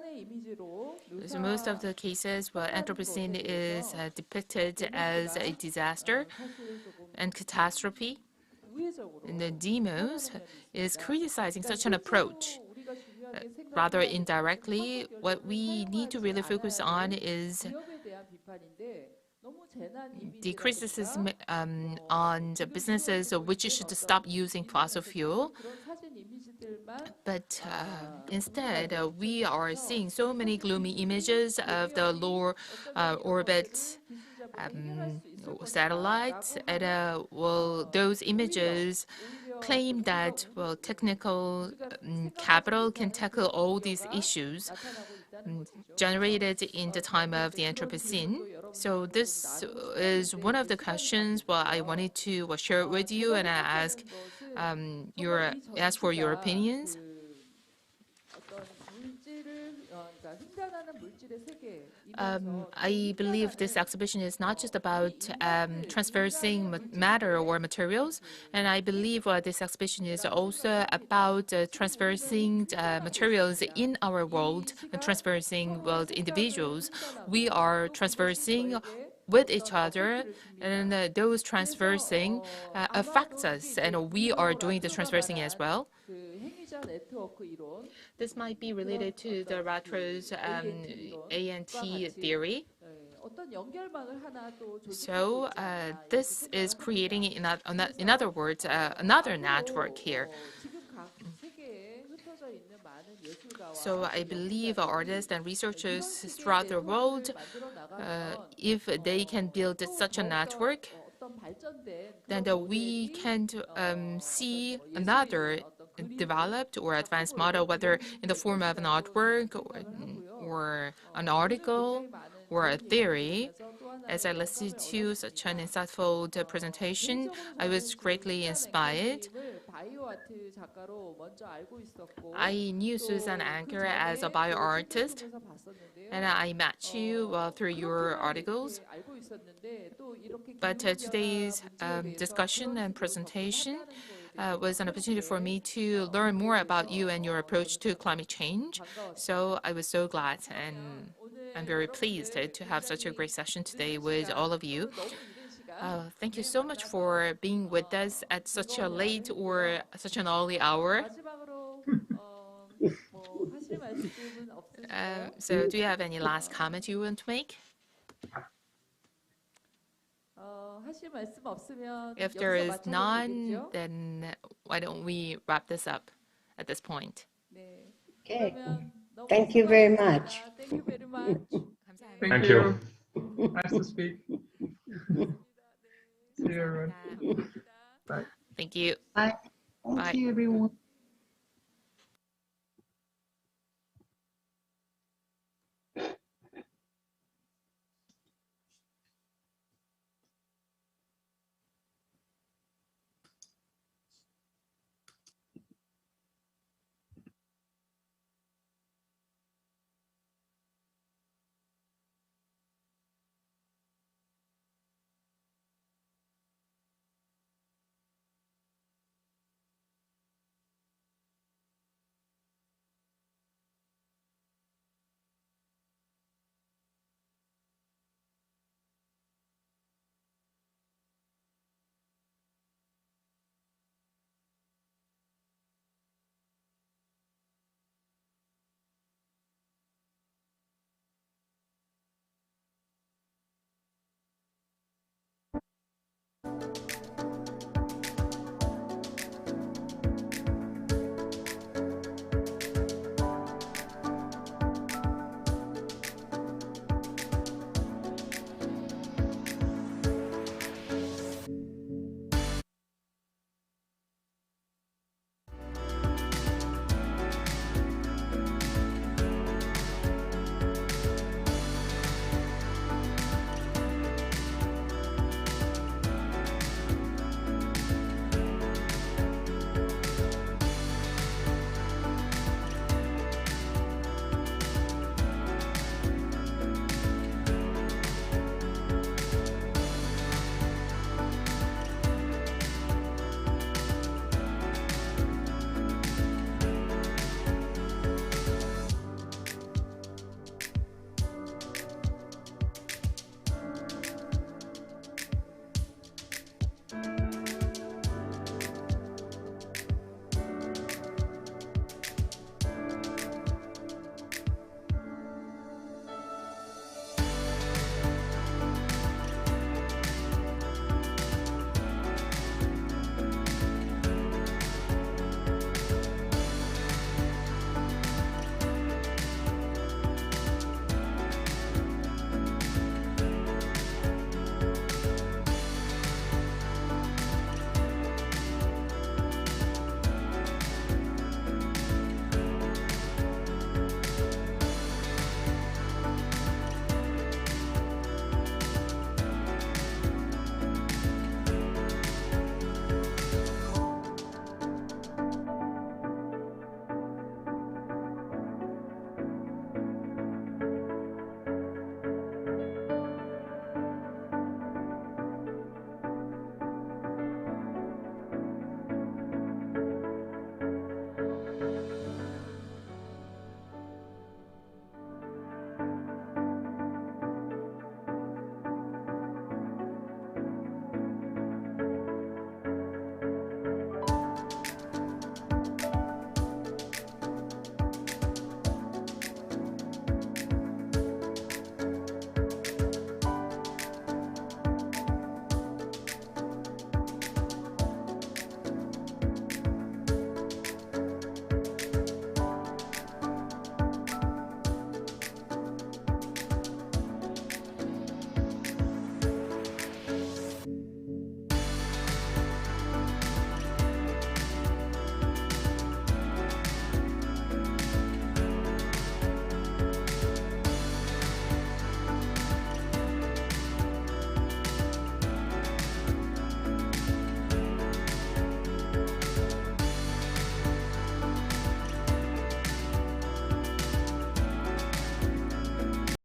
So most of the cases, well, Anthropocene is depicted as a disaster and catastrophe. And the demos is criticizing such an approach. Rather indirectly, what we need to really focus on is the criticism on the businesses which should stop using fossil fuel. But instead, we are seeing so many gloomy images of the low orbit satellites, and well, those images claim that, well, technical capital can tackle all these issues generated in the time of the Anthropocene. So this is one of the questions I wanted to share with you, and I ask for your opinions. I believe this exhibition is not just about transversing matter or materials, and I believe this exhibition is also about transversing materials in our world and transversing world individuals. We are transversing with each other, and those transversing affects us, and we are doing the transversing as well. This might be related to the Ratro's A&T theory. So this is creating, in other words, another network here. So I believe artists and researchers throughout the world, if they can build such a network, then we can see another developed or advanced model, whether in the form of an artwork or an article or a theory. As I listened to such an insightful presentation, I was greatly inspired. I knew Susan Anker as a bio artist, and I met you through your articles. But today's discussion and presentation was an opportunity for me to learn more about you and your approach to climate change. So I was so glad, and I'm very pleased to have such a great session today with all of you. Thank you so much for being with us at such a late or such an early hour. So do you have any last comment you want to make? If there is none, then why don't we wrap this up at this point? Okay. Thank you very much. Thank you. Nice to speak. See you, everyone. Bye. Thank you. Bye. Thank you, everyone.